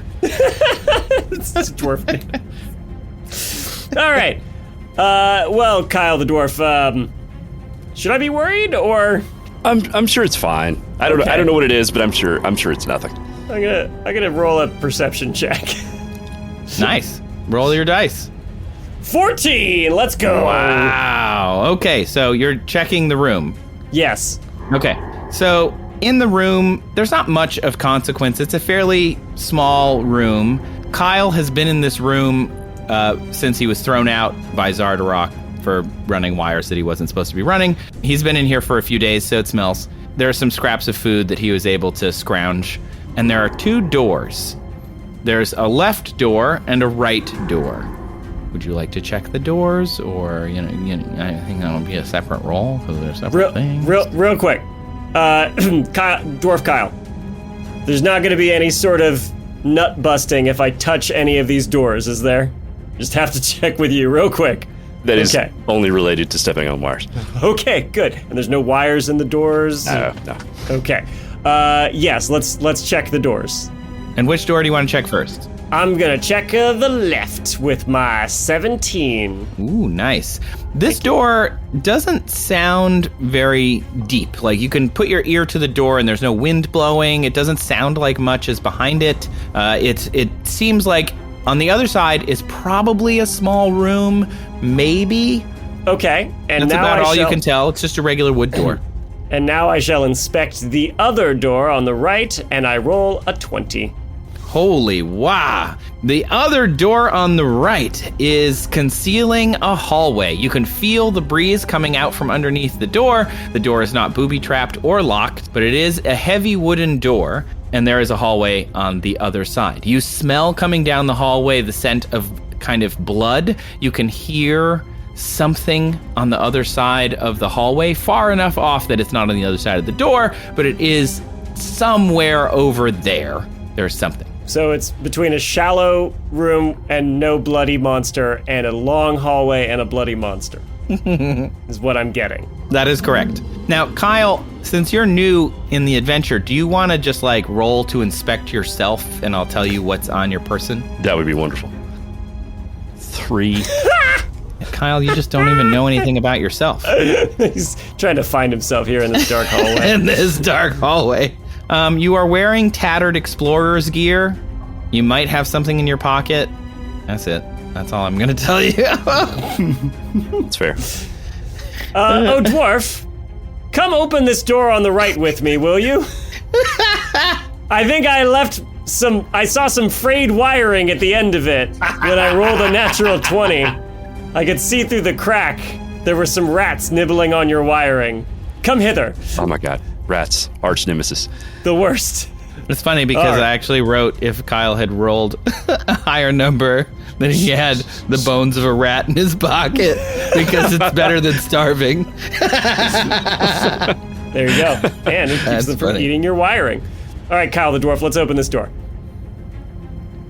It's a dwarf name. All right. Well, Kyle the dwarf, should I be worried or? I'm sure it's fine. I don't know what it is, but I'm sure it's nothing. I'm gonna roll a perception check. Nice. Roll your dice. 14. Let's go. Wow. Okay, so you're checking the room. Yes. Okay. So in the room, there's not much of consequence. It's a fairly small room. Kyle has been in this room since he was thrown out by Zardarok for running wires that he wasn't supposed to be running. He's been in here for a few days, so it smells. There are some scraps of food that he was able to scrounge, and there are two doors. There's a left door and a right door. Would you like to check the doors, or I think that would be a separate roll because they're separate things. Real quick, Dwarf Kyle. There's not going to be any sort of nut busting if I touch any of these doors, is there? Just have to check with you real quick. That is only related to stepping on wires. Okay, good. And there's no wires in the doors? No. Okay. Yes, let's check the doors. And which door do you want to check first? I'm gonna check the left with my 17. Ooh, nice. This door doesn't sound very deep. Like, you can put your ear to the door and there's no wind blowing. It doesn't sound like much is behind it. It seems like on the other side is probably a small room, maybe. Okay, and that's now about all you can tell. It's just a regular wood door. And now I shall inspect the other door on the right, and I roll a 20. Holy wow. The other door on the right is concealing a hallway. You can feel the breeze coming out from underneath the door. The door is not booby-trapped or locked, but it is a heavy wooden door, and there is a hallway on the other side. You smell coming down the hallway the scent of kind of blood. You can hear something on the other side of the hallway, far enough off that it's not on the other side of the door, but it is somewhere over there. There's something. So it's between a shallow room and no bloody monster and a long hallway and a bloody monster is what I'm getting. That is correct. Now, Kyle, since you're new in the adventure, do you want to just like roll to inspect yourself and I'll tell you what's on your person? That would be wonderful. 3. Kyle, you just don't even know anything about yourself. He's trying to find himself here in this dark hallway. In this dark hallway. You are wearing tattered explorer's gear. You might have something in your pocket. That's it. That's all I'm going to tell you. That's fair. Oh, dwarf, come open this door on the right with me, will you? I think I saw some frayed wiring at the end of it when I rolled a natural 20. I could see through the crack. There were some rats nibbling on your wiring. Come hither. Oh my god. Rats. Arch nemesis. The worst. It's funny because I actually wrote if Kyle had rolled a higher number, then he had the bones of a rat in his pocket because it's better than starving. There you go. And it keeps them from eating your wiring. All right, Kyle the dwarf, let's open this door.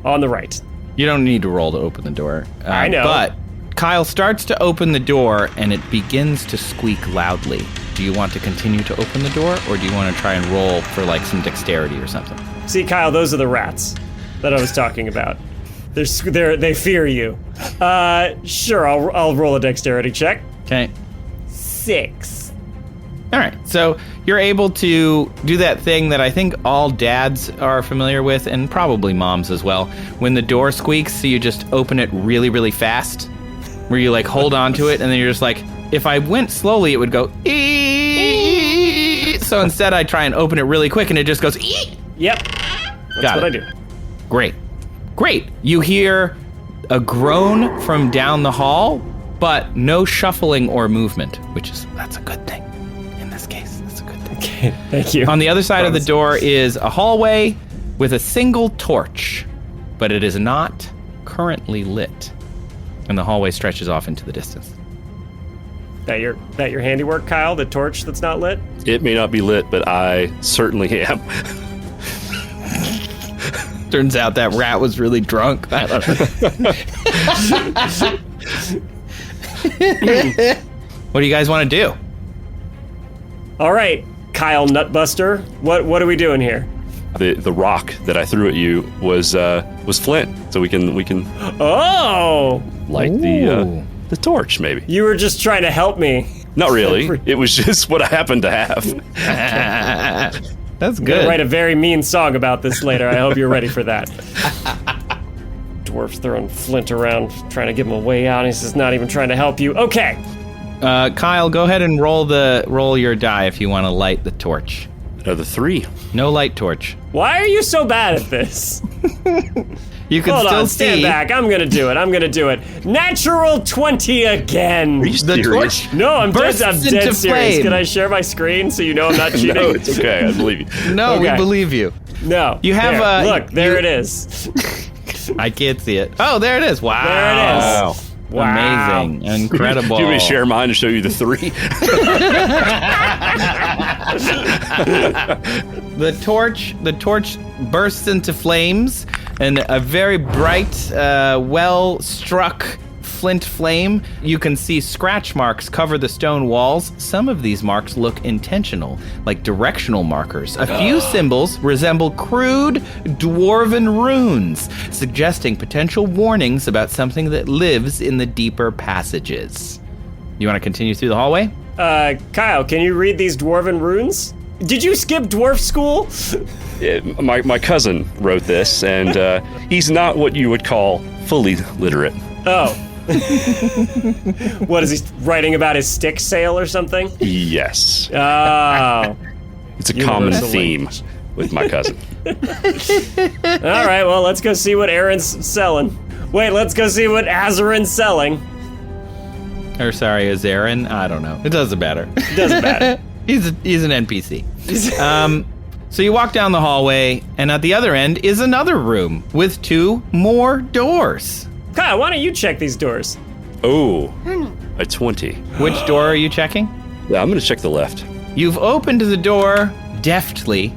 On the right. You don't need to roll to open the door. I know. But Kyle starts to open the door and it begins to squeak loudly. Do you want to continue to open the door, or do you want to try and roll for like some dexterity or something? See, Kyle, those are the rats that I was talking about. They fear you. Sure, I'll roll a dexterity check. Okay. 6. All right. So you're able to do that thing that I think all dads are familiar with, and probably moms as well. When the door squeaks, so you just open it really, really fast, where you like hold on to it, and then you're just like, if I went slowly, it would go ee. So instead, I try and open it really quick, and it just goes ee. Yep. That's what I do. Great. You hear a groan from down the hall, but no shuffling or movement, that's a good thing. In this case, that's a good thing. Okay, thank you. On the other side of the door is a hallway with a single torch, but it is not currently lit, and the hallway stretches off into the distance. That your handiwork, Kyle? The torch that's not lit? It may not be lit, but I certainly am. Turns out that rat was really drunk. I don't know. What do you guys want to do? All right, Kyle Nutbuster. What are we doing here? The rock that I threw at you was flint, so we can Oh! light the torch, maybe. You were just trying to help me. Not really. It was just what I happened to have. That's I'm good. gonna write a very mean song about this later. I hope you're ready for that. Dwarf's throwing flint around, trying to give him a way out. He's not even trying to help you. Okay. Kyle, go ahead and roll your die if you want to light the torch. Another 3. No light torch. Why are you so bad at this? You can Hold still on, see. stand back. I'm gonna do it. Natural 20 again. Are you The serious? torch No, I'm dead bursts serious. into flame. Can I share my screen so you know I'm not cheating? No, it's okay. I believe you. No, Okay. we believe you. No. You have there. a- Look, there you- it is. I can't see it. Oh, there it is. Wow. There it is. Wow. Wow. Amazing. Incredible. Do you want me to share mine to show you the 3? The torch bursts into flames, and a very bright, well-struck flint flame. You can see scratch marks cover the stone walls. Some of these marks look intentional, like directional markers. A few symbols resemble crude dwarven runes, suggesting potential warnings about something that lives in the deeper passages. You want to continue through the hallway? Kyle, can you read these dwarven runes? Did you skip dwarf school? My cousin wrote this, and he's not what you would call fully literate. Oh, What, is he writing about his stick sale or something? Yes. Oh. It's a common Universal theme language. with my cousin. All right, well, let's go see what Aaron's selling. Wait, let's go see what Azarin's selling. Or sorry, is Aaron? I don't know. It doesn't matter. It doesn't matter. He's an NPC. So you walk down the hallway, and at the other end is another room with 2 more doors. Kyle, why don't you check these doors? Oh, a 20. Which door are you checking? Yeah, I'm going to check the left. You've opened the door deftly,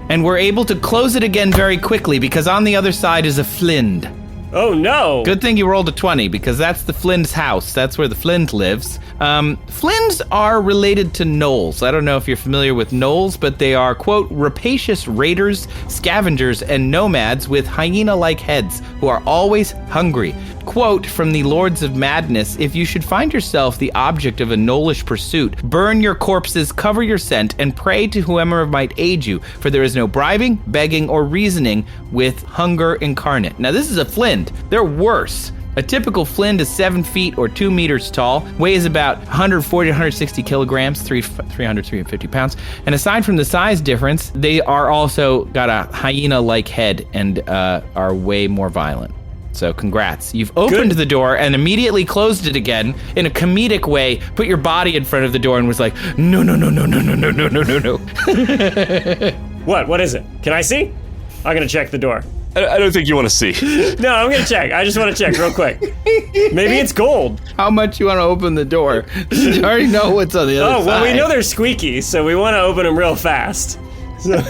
and were able to close it again very quickly because on the other side is a Flind. Oh, no. Good thing you rolled a 20 because that's the Flind's house. That's where the Flind lives. Flinds are related to gnolls. I don't know if you're familiar with gnolls, but they are, quote, rapacious raiders, scavengers, and nomads with hyena-like heads who are always hungry. Quote from the Lords of Madness, if you should find yourself the object of a gnollish pursuit, burn your corpses, cover your scent, and pray to whoever might aid you, for there is no bribing, begging, or reasoning with hunger incarnate. Now this is a Flind. They're worse. A typical Flind is 7 feet or 2 meters tall, weighs about 140 to 160 kilograms, 350 pounds. And aside from the size difference, they are also got a hyena-like head and are way more violent. So congrats. You've opened the door and immediately closed it again in a comedic way, put your body in front of the door and was like, no, no, no, no, no, no, no, no, no, no, no. What is it? Can I see? I'm going to check the door. I don't think you want to see. No, I'm going to check. I just want to check real quick. Maybe it's gold. How much you want to open the door? You already know what's on the other side. Oh, well, we know they're squeaky, so we want to open them real fast. So.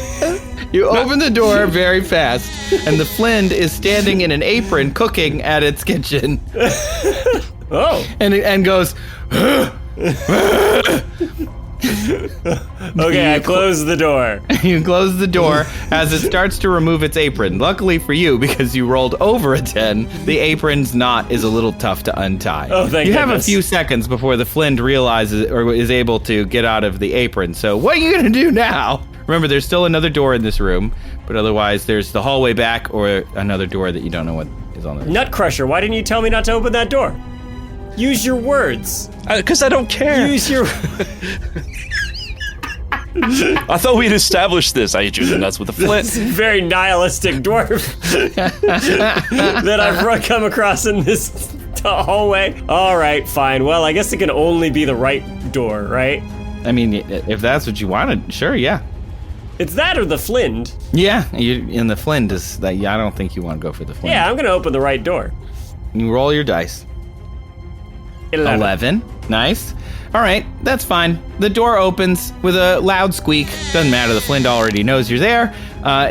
You open the door very fast, and the Flind is standing in an apron cooking at its kitchen. Oh. And goes, Okay, I close the door. You close the door as it starts to remove its apron. Luckily for you, because you rolled over a 10, the apron's knot is a little tough to untie. Oh, thank You have a goodness. few seconds before the Flind realizes or is able to get out of the apron. So what are you going to do now? Remember, there's still another door in this room, but otherwise there's the hallway back or another door that you don't know what is on there. Nutcrusher, why didn't you tell me not to open that door? Use your words. Because I don't care. Use your... I thought we'd established this. I hit you in the nuts with a flint. Very nihilistic dwarf that I've come across in this hallway. All right, fine. Well, I guess it can only be the right door, right? I mean, if that's what you wanted, sure, yeah. It's that or the Flind. Yeah, in the Flind is that. Yeah, I don't think you want to go for the Flind. Yeah, I'm gonna open the right door. You roll your dice. 11. Nice. All right, that's fine. The door opens with a loud squeak. Doesn't matter, the Flind already knows you're there.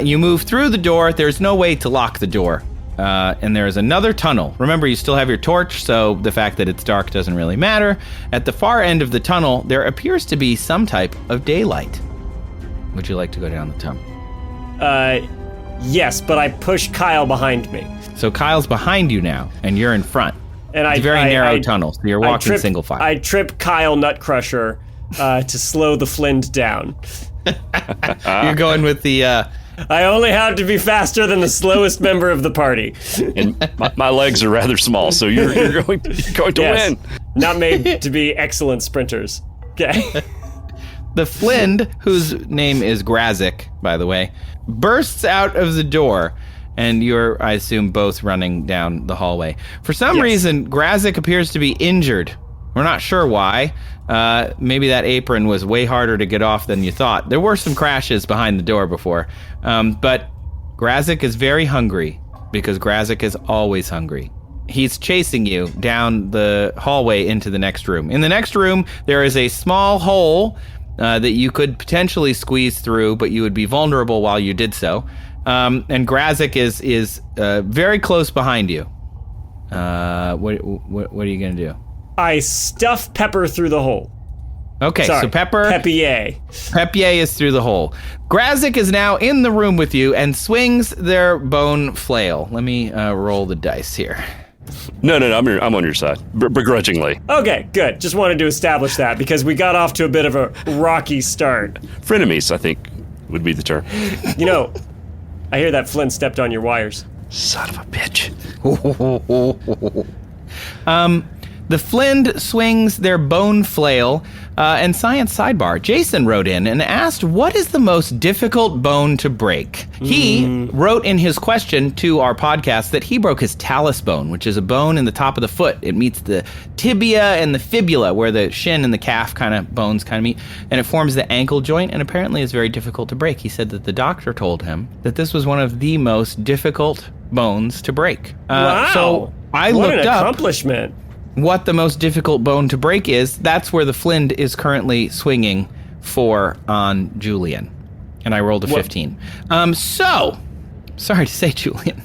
You move through the door. There's no way to lock the door. And there's another tunnel. Remember, you still have your torch, so the fact that it's dark doesn't really matter. At the far end of the tunnel, there appears to be some type of daylight. Would you like to go down the tunnel? Yes, but I push Kyle behind me. So Kyle's behind you now, and you're in front. And It's a very narrow tunnel, so you're walking single file. I trip Kyle Nutcrusher to slow the Flind down. You're going with the... I only have to be faster than the slowest member of the party. And my legs are rather small, so you're going to win. Not made to be excellent sprinters. Okay. The Flind, whose name is Grazik, by the way, bursts out of the door, and you're, I assume, both running down the hallway. For some reason, Grazik appears to be injured. We're not sure why. Maybe that apron was way harder to get off than you thought. There were some crashes behind the door before. But Grazik is very hungry, because Grazik is always hungry. He's chasing you down the hallway into the next room. In the next room, there is a small hole that you could potentially squeeze through, but you would be vulnerable while you did so. And Grazik is very close behind you. What are you going to do? I stuff Pepper through the hole. Okay, Sorry, so Pepier is through the hole. Grazik is now in the room with you and swings their bone flail. Let me roll the dice here. No, I'm on your side, begrudgingly. Okay, good. Just wanted to establish that because we got off to a bit of a rocky start. Frenemies, I think, would be the term. You know, I hear that Flint stepped on your wires. Son of a bitch. The Flind swings their bone flail, and science sidebar. Jason wrote in and asked, what is the most difficult bone to break? He wrote in his question to our podcast that he broke his talus bone, which is a bone in the top of the foot. It meets the tibia and the fibula, where the shin and the calf bones kind of meet, and it forms the ankle joint, and apparently is very difficult to break. He said that the doctor told him that this was one of the most difficult bones to break. Wow. So I what looked an up accomplishment. What the most difficult bone to break is. That's where the Flind is currently swinging for on Julian. And I rolled a 15. So, sorry to say, Julian,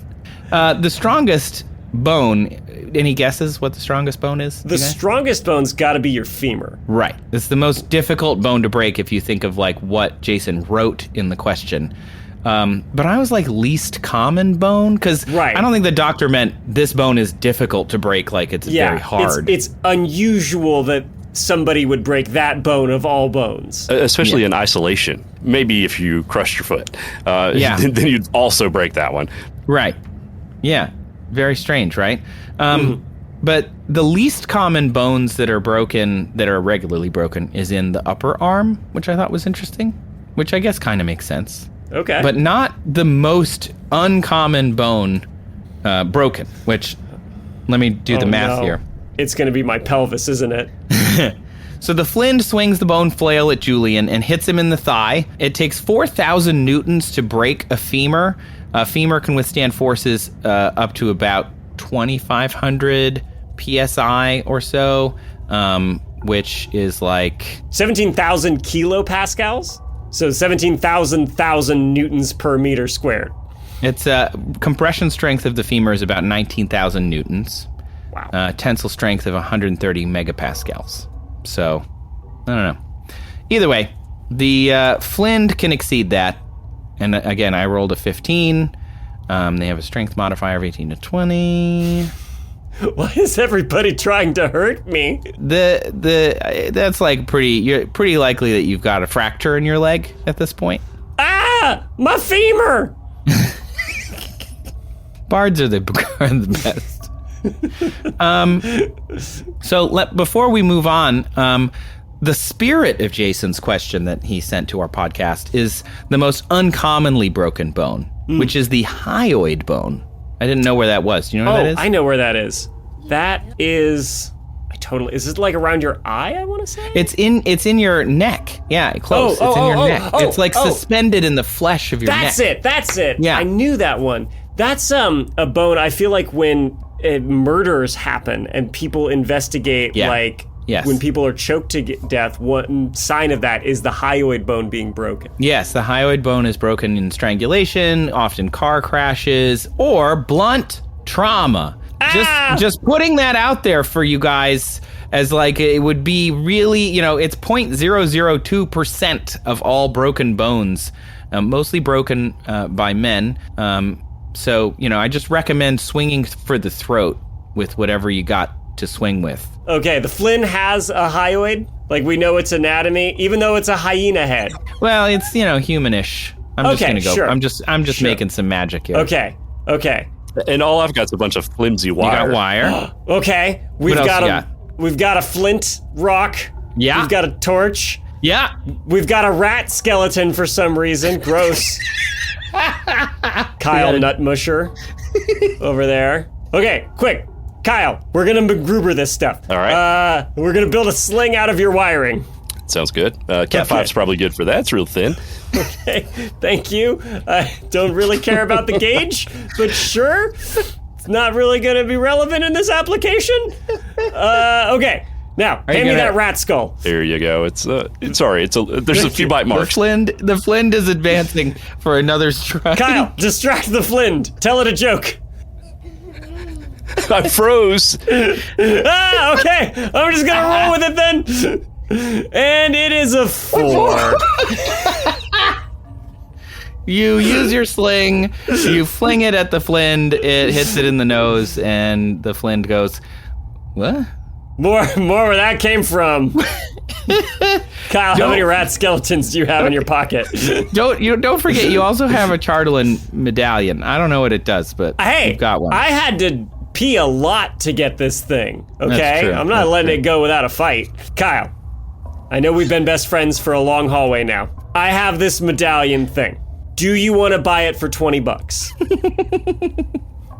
the strongest bone, any guesses what the strongest bone is? The strongest bone's got to be your femur. Right. It's the most difficult bone to break if you think of like what Jason wrote in the question. But I was like least common bone, because I don't think the doctor meant this bone is difficult to break, like it's very hard. It's unusual that somebody would break that bone of all bones. Especially in isolation. Maybe if you crushed your foot, then you'd also break that one. Right. Yeah. Very strange, right? But the least common bones that are broken, that are regularly broken, is in the upper arm, which I thought was interesting, which I guess kind of makes sense. Okay. But not the most uncommon bone broken, which, let me do the math here. It's going to be my pelvis, isn't it? So the Flind swings the bone flail at Julian and hits him in the thigh. It takes 4,000 newtons to break a femur. A femur can withstand forces up to about 2,500 psi or so, which is like 17,000 kilopascals? So 17,000 newtons per meter squared. It's compression strength of the femur is about 19,000 newtons. Wow. Tensile strength of 130 megapascals. So, I don't know. Either way, the Flind can exceed that. And again, I rolled a 15. They have a strength modifier of 18 to 20. Why is everybody trying to hurt me? That's like you're pretty likely that you've got a fracture in your leg at this point. Ah, my femur. Bards are the best. So before we move on, the spirit of Jason's question that he sent to our podcast is the most uncommonly broken bone, which is the hyoid bone. I didn't know where that was. Do you know where that is? I know where that is. That is... Is it like around your eye, I want to say? It's in your neck. Yeah, close. It's in your neck. It's like suspended in the flesh of your neck. That's it. Yeah. I knew that one. That's a bone. I feel like when murders happen and people investigate, when people are choked to death, one sign of that is the hyoid bone being broken. Yes, the hyoid bone is broken in strangulation, often car crashes, or blunt trauma. Just putting that out there for you guys, as like it would be really, it's 0.002% of all broken bones, mostly broken by men. So, I just recommend swinging for the throat with whatever you got to swing with. Okay, the Flind has a hyoid. Like, we know its anatomy, even though it's a hyena head. Well, it's, humanish. I'm just gonna go. Sure. I'm just making some magic here. Okay. And all I've got is a bunch of flimsy wire. You got wire. Okay. We've got a flint rock. Yeah. We've got a torch. Yeah. We've got a rat skeleton for some reason. Gross. Kyle Nutmusher over there. Okay, quick. Kyle, we're going to MacGruber this stuff. All right. We're going to build a sling out of your wiring. Sounds good. Cat 5's probably good for that. It's real thin. Okay, thank you. I don't really care about the gauge, but sure. It's not really going to be relevant in this application. Okay. Now, hand me that rat skull. There you go. There's a few bite marks. The Flind is advancing for another strike. Kyle, distract the Flind. Tell it a joke. I froze. Okay. I'm just going to roll with it then. And it is a 4. You use your sling, you fling it at the Flind, it hits it in the nose, and the Flind goes, what? More where that came from. Kyle, how many rat skeletons do you have in your pocket? Don't forget, you also have a Chartolin medallion. I don't know what it does, but you've got one. I had to pee a lot to get this thing, okay? That's true. I'm not letting it go without a fight. Kyle, I know we've been best friends for a long hallway now. I have this medallion thing. Do you want to buy it for $20?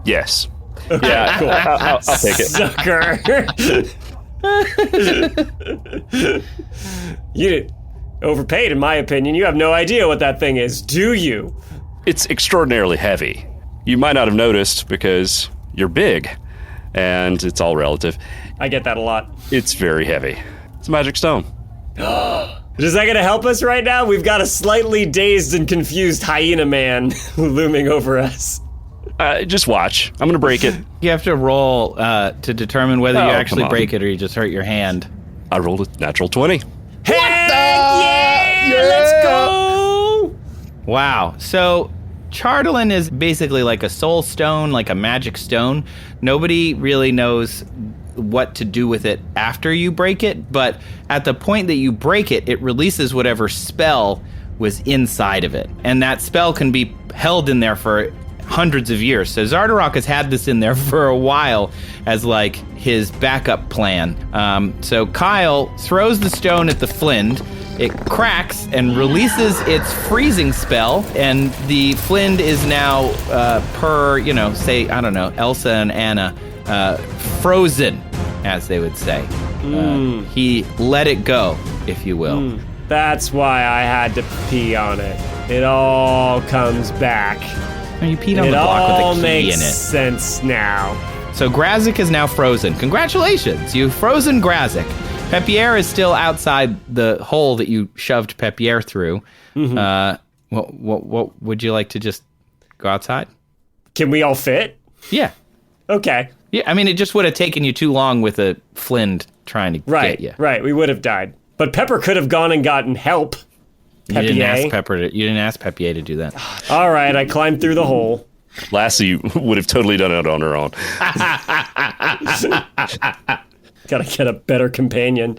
Yes. Okay. Yeah, cool. I'll take it. Sucker. You overpaid, in my opinion. You have no idea what that thing is, do you? It's extraordinarily heavy. You might not have noticed because you're big, and it's all relative. I get that a lot. It's very heavy. It's a magic stone. Is that going to help us right now? We've got a slightly dazed and confused hyena man looming over us. Just watch. I'm going to break it. You have to roll to determine whether you actually come on. break it or you just hurt your hand. I rolled a natural 20. Yeah, let's go! Wow. So Chardolin is basically like a soul stone, like a magic stone. Nobody really knows what to do with it after you break it, but at the point that you break it, it releases whatever spell was inside of it. And that spell can be held in there for hundreds of years. So Zardarok has had this in there for a while as like his backup plan. So Kyle throws the stone at the Flind. It cracks and releases its freezing spell, and the Flind is now, say, I don't know, Elsa and Anna, frozen, as they would say. He let it go, if you will. That's why I had to pee on it. It all comes back. Oh, you peed on It the block all with a key makes in it. sense now. So Grazik is now frozen. Congratulations, you've frozen Grazik. Pepierre is still outside the hole that you shoved Pepierre through. What would you like to just go outside? Can we all fit? Yeah. Okay. Yeah, I mean, it just would have taken you too long with a Flind trying to get you. Right, we would have died. But Pepper could have gone and gotten help. You didn't Pepier. ask Pepierre to do that. All right, I climbed through the hole. Lassie would have totally done it on her own. Gotta get a better companion.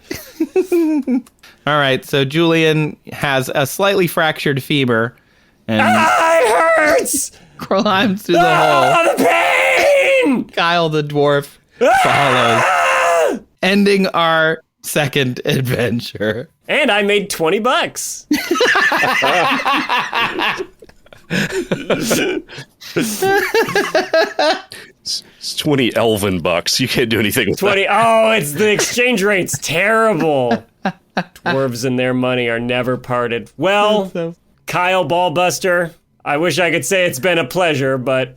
All right, so Julian has a slightly fractured femur and It hurts! climbs through the hole. Oh, the pain! Kyle the dwarf follows, ending our second adventure. And I made $20. It's 20 elven bucks. You can't do anything with 20. Oh, it's the exchange rate's terrible. Dwarves and their money are never parted. Well, Kyle Ballbuster, I wish I could say it's been a pleasure, but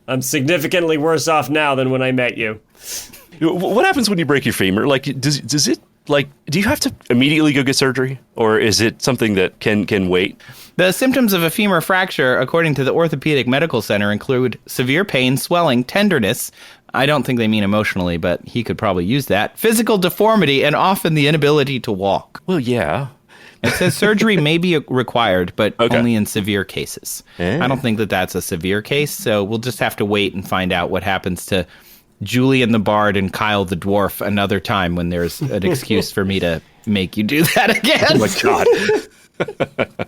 I'm significantly worse off now than when I met you. that. What happens when you break your femur? Like, does it, like, do you have to immediately go get surgery? Or is it something that can wait? The symptoms of a femur fracture, according to the Orthopedic Medical Center, include severe pain, swelling, tenderness. I don't think they mean emotionally, but he could probably use that. Physical deformity, and often the inability to walk. Well, yeah. It says surgery may be required, but Okay. only in severe cases. I don't think that that's a severe case, so we'll just have to wait and find out what happens to Julian the Bard and Kyle the Dwarf another time when there's an excuse for me to make you do that again. Oh, my God.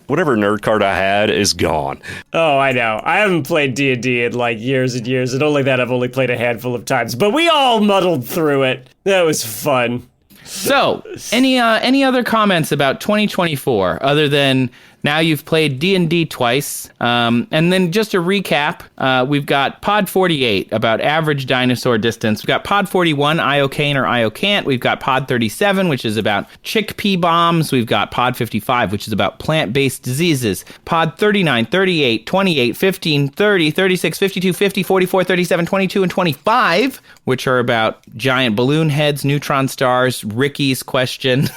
Whatever nerd card I had is gone. Oh, I know. I haven't played D&D in like years and years, and only that I've only played a handful of times. But we all muddled through it. That was fun. So, any other comments about 2024 other than now you've played D&D twice? And then just a recap, we've got Pod 48 about average dinosaur distance. We've got Pod 41, IO Cane or IO Can't. We've got Pod 37, which is about chickpea bombs. We've got Pod 55, which is about plant-based diseases. Pod 39, 38, 28, 15, 30, 36, 52, 50, 44, 37, 22, and 25, which are about giant balloon heads, neutron stars, Ricky's question,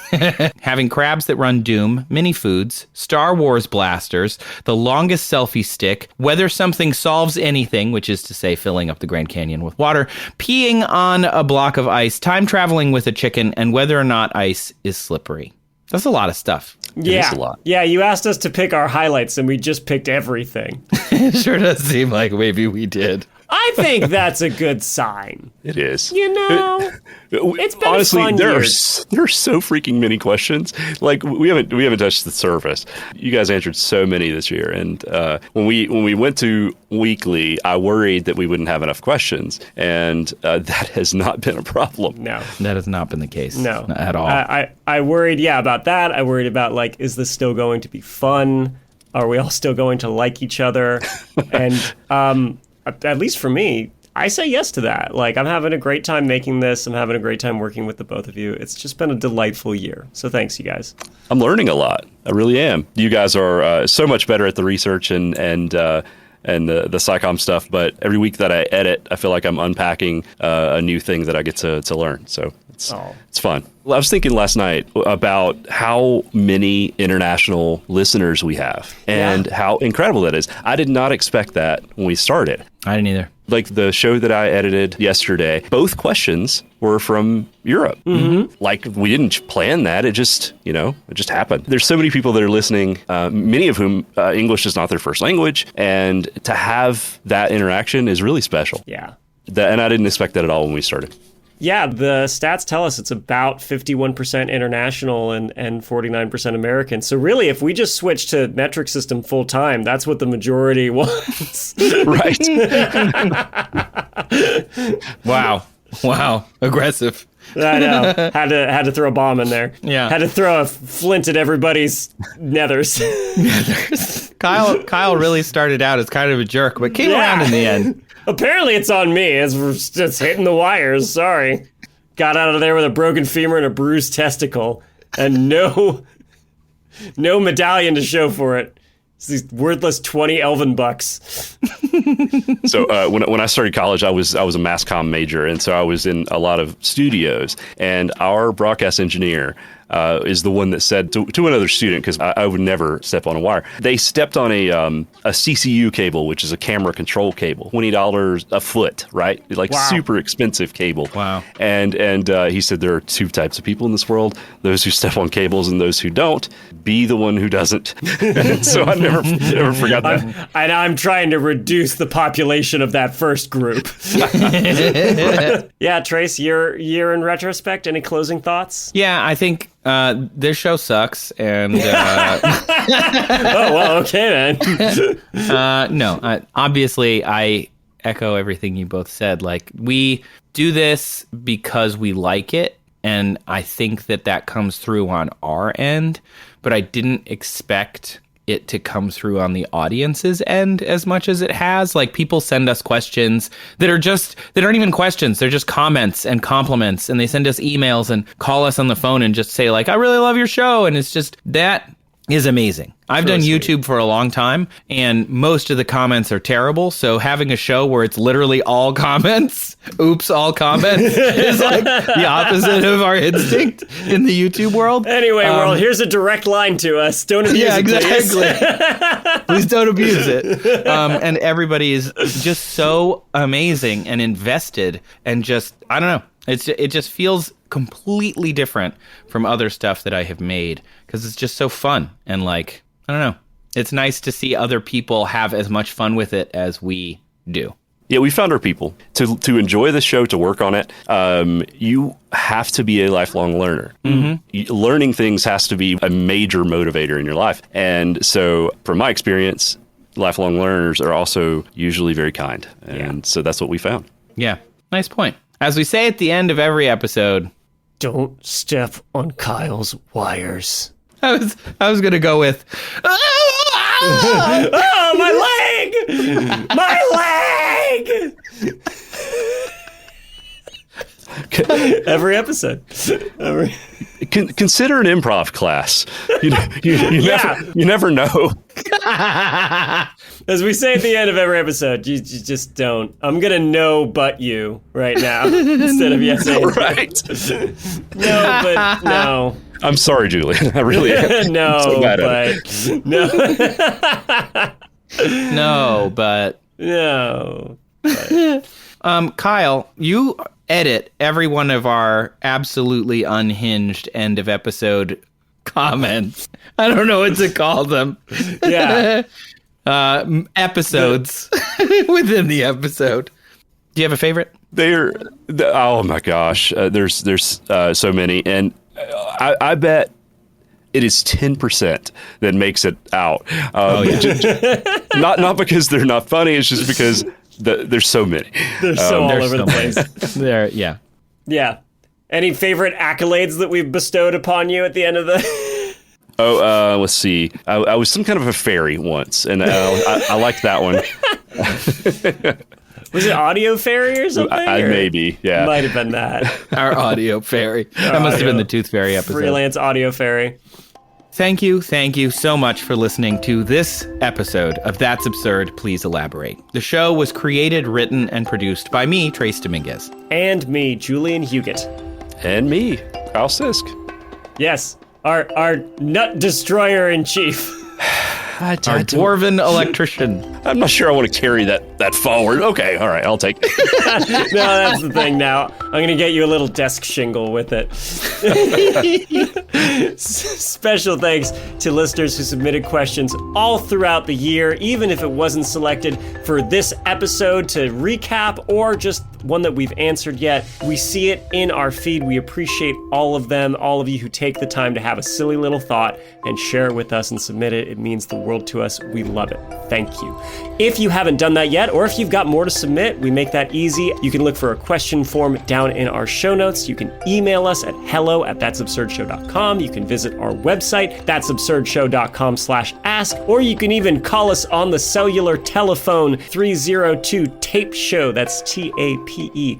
having crabs that run doom, mini foods, Star Wars blasters, the longest selfie stick, whether something solves anything, which is to say filling up the Grand Canyon with water, peeing on a block of ice, time traveling with a chicken, and whether or not ice is slippery. That's a lot of stuff. Yeah. is a lot. Yeah, you asked us to pick our highlights, and we just picked everything. It sure does seem like maybe we did. I think that's a good sign. It is. You know, it's been honestly, a fun there year. are so freaking many questions. Like we haven't touched the surface. You guys answered so many this year, and when we went to weekly, I worried that we wouldn't have enough questions, and that has not been a problem. No, That has not been the case. no, At all. I worried, about that. I worried about like, is this still going to be fun? Are we all still going to like each other? And at least for me, I say yes to that. Like, I'm having a great time making this. I'm having a great time working with the both of you. It's just been a delightful year. So thanks, you guys. I'm learning a lot. I really am. You guys are so much better at the research and the SciComm stuff. But every week that I edit, I feel like I'm unpacking a new thing that I get to learn. So it's fun. I was thinking last night about how many international listeners we have and how incredible that is. I did not expect that when we started. I didn't either. Like the show that I edited yesterday, both questions were from Europe. Mm-hmm. Like we didn't plan that. It just happened. There's so many people that are listening, many of whom English is not their first language. And to have that interaction is really special. Yeah. And I didn't expect that at all when we started. Yeah, the stats tell us it's about 51% international and 49% American. So really, if we just switch to metric system full time, that's what the majority wants. Right. Wow. Aggressive. I know. Had to throw a bomb in there. Yeah. Had to throw a flint at everybody's nethers. Kyle really started out as kind of a jerk, but came around in the end. Apparently it's on me. It's just hitting the wires. Sorry. Got out of there with a broken femur and a bruised testicle. And no medallion to show for it. It's these worthless 20 elven bucks. So when I started college, I was a mass comm major, and so I was in a lot of studios. And our broadcast engineer is the one that said to another student, because I would never step on a wire. They stepped on a CCU cable, which is a camera control cable, $20 a foot, right? Like super expensive cable. Wow. And he said there are two types of people in this world: those who step on cables and those who don't. Be the one who doesn't. So I never forgot that. I'm trying to reduce the population of that first group. Yeah, Trace, your year in retrospect, any closing thoughts? Yeah, I think this show sucks, and Oh, well, okay then. no, obviously I echo everything you both said. Like, we do this because we like it, and I think that comes through on our end, but I didn't expect it to come through on the audience's end as much as it has. Like, people send us questions that aren't even questions. They're just comments and compliments, and they send us emails and call us on the phone and just say, like, I really love your show. And it's just, that is amazing. I've done YouTube for a long time, and most of the comments are terrible. So having a show where it's literally all comments, all comments, is like the opposite of our instinct in the YouTube world. Anyway, world, here's a direct line to us. Don't abuse it, exactly. Please don't abuse it. And everybody is just so amazing and invested, and just, I don't know. It just feels completely different from other stuff that I have made, because it's just so fun, and like, I don't know. It's nice to see other people have as much fun with it as we do. Yeah, we found our people. To enjoy the show, to work on it, you have to be a lifelong learner. Mm-hmm. Learning things has to be a major motivator in your life. And so, from my experience, lifelong learners are also usually very kind. And so that's what we found. Yeah, nice point. As we say at the end of every episode, don't step on Kyle's wires. I was going to go with... Oh, my leg! My leg! Every episode. Consider an improv class. You never know. As we say at the end of every episode, you just don't. I'm gonna no but you right now instead of yes and. Right. No, but no. I'm sorry, Julian. I really am. No, so but no. No, but no. But. Kyle, you edit every one of our absolutely unhinged end of episode comments. I don't know what to call them. Yeah. Episodes within the episode. Do you have a favorite? Oh my gosh, there's so many, and I bet it is 10% that makes it out. Not because they're not funny. It's just because there's so many. They're so all over the place. Yeah. Yeah. Any favorite accolades that we've bestowed upon you at the end of the... Let's see. I was some kind of a fairy once, and I liked that one. Was it Audio Fairy or something? Maybe, yeah. Might have been that. Our audio fairy. That must have been the Tooth Fairy episode. Freelance Audio Fairy. Thank you so much for listening to this episode of That's Absurd, Please Elaborate. The show was created, written, and produced by me, Trace Dominguez. And me, Julian Huguet. And me, Kyle Sisk. Yes, our nut destroyer in chief. Our dwarven electrician. I'm not sure I want to carry that forward. Okay, all right, I'll take it. No, that's the thing now. I'm going to get you a little desk shingle with it. Special thanks to listeners who submitted questions all throughout the year, even if it wasn't selected for this episode to recap or just one that we've answered yet. We see it in our feed. We appreciate all of them, all of you who take the time to have a silly little thought and share it with us and submit it. It means the world to us. We love it. Thank you. If you haven't done that yet, or if you've got more to submit, we make that easy. You can look for a question form down in our show notes. You can email us at hello@that'sabsurdshow.com. You can visit our website, that'sabsurdshow.com/ask, or you can even call us on the cellular telephone 302-TAPE-SHOW. That's TAPESHO.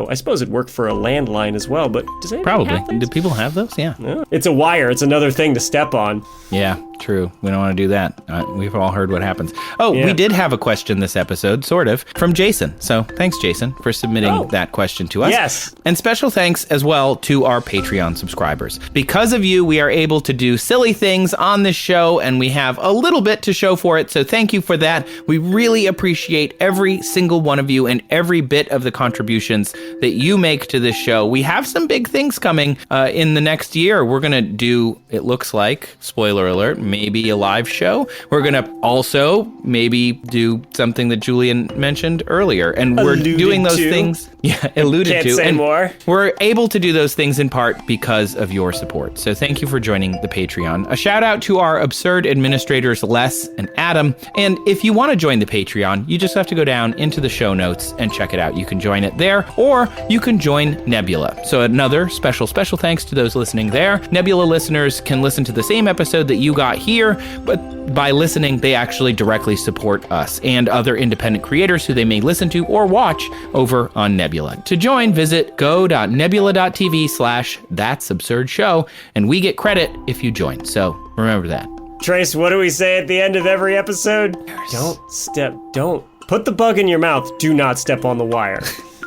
I suppose it'd work for a landline as well, but does anybody have those? Do people have those? Yeah. No. It's a wire. It's another thing to step on. Yeah, true. We don't want to do that. We've all heard what happens. We did have a question this episode, sort of, from Jason. So thanks, Jason, for submitting that question to us. Yes. And special thanks as well to our Patreon subscribers. Because of you, we are able to do silly things on this show, and we have a little bit to show for it. So thank you for that. We really appreciate every single one of you and every bit of the contributions that you make to this show. We have some big things coming in the next year. We're going to do, it looks like, spoiler alert, maybe a live show. We're going to also maybe do something that Julian mentioned earlier. And we're doing those things. Yeah, alluded Can't to. say and more. We're able to do those things in part because of your support. So thank you for joining the Patreon. A shout out to our absurd administrators, Les and Adam. And if you want to join the Patreon, you just have to go down into the show notes and check it out. You can join it there, or you can join Nebula. So another special thanks to those listening there. Nebula listeners can listen to the same episode that you got here, but by listening, they actually directly support us and other independent creators who they may listen to or watch over on Nebula. To join, visit go.nebula.tv/that'sabsurdshow, and we get credit if you join. So remember that. Trace, what do we say at the end of every episode? Don't put the bug in your mouth. Do not step on the wire.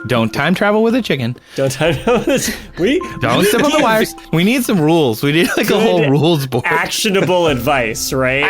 Don't time travel with a chicken. Don't time travel with Don't step on the wires. We need some rules. We need like a whole rules board. Actionable advice, right?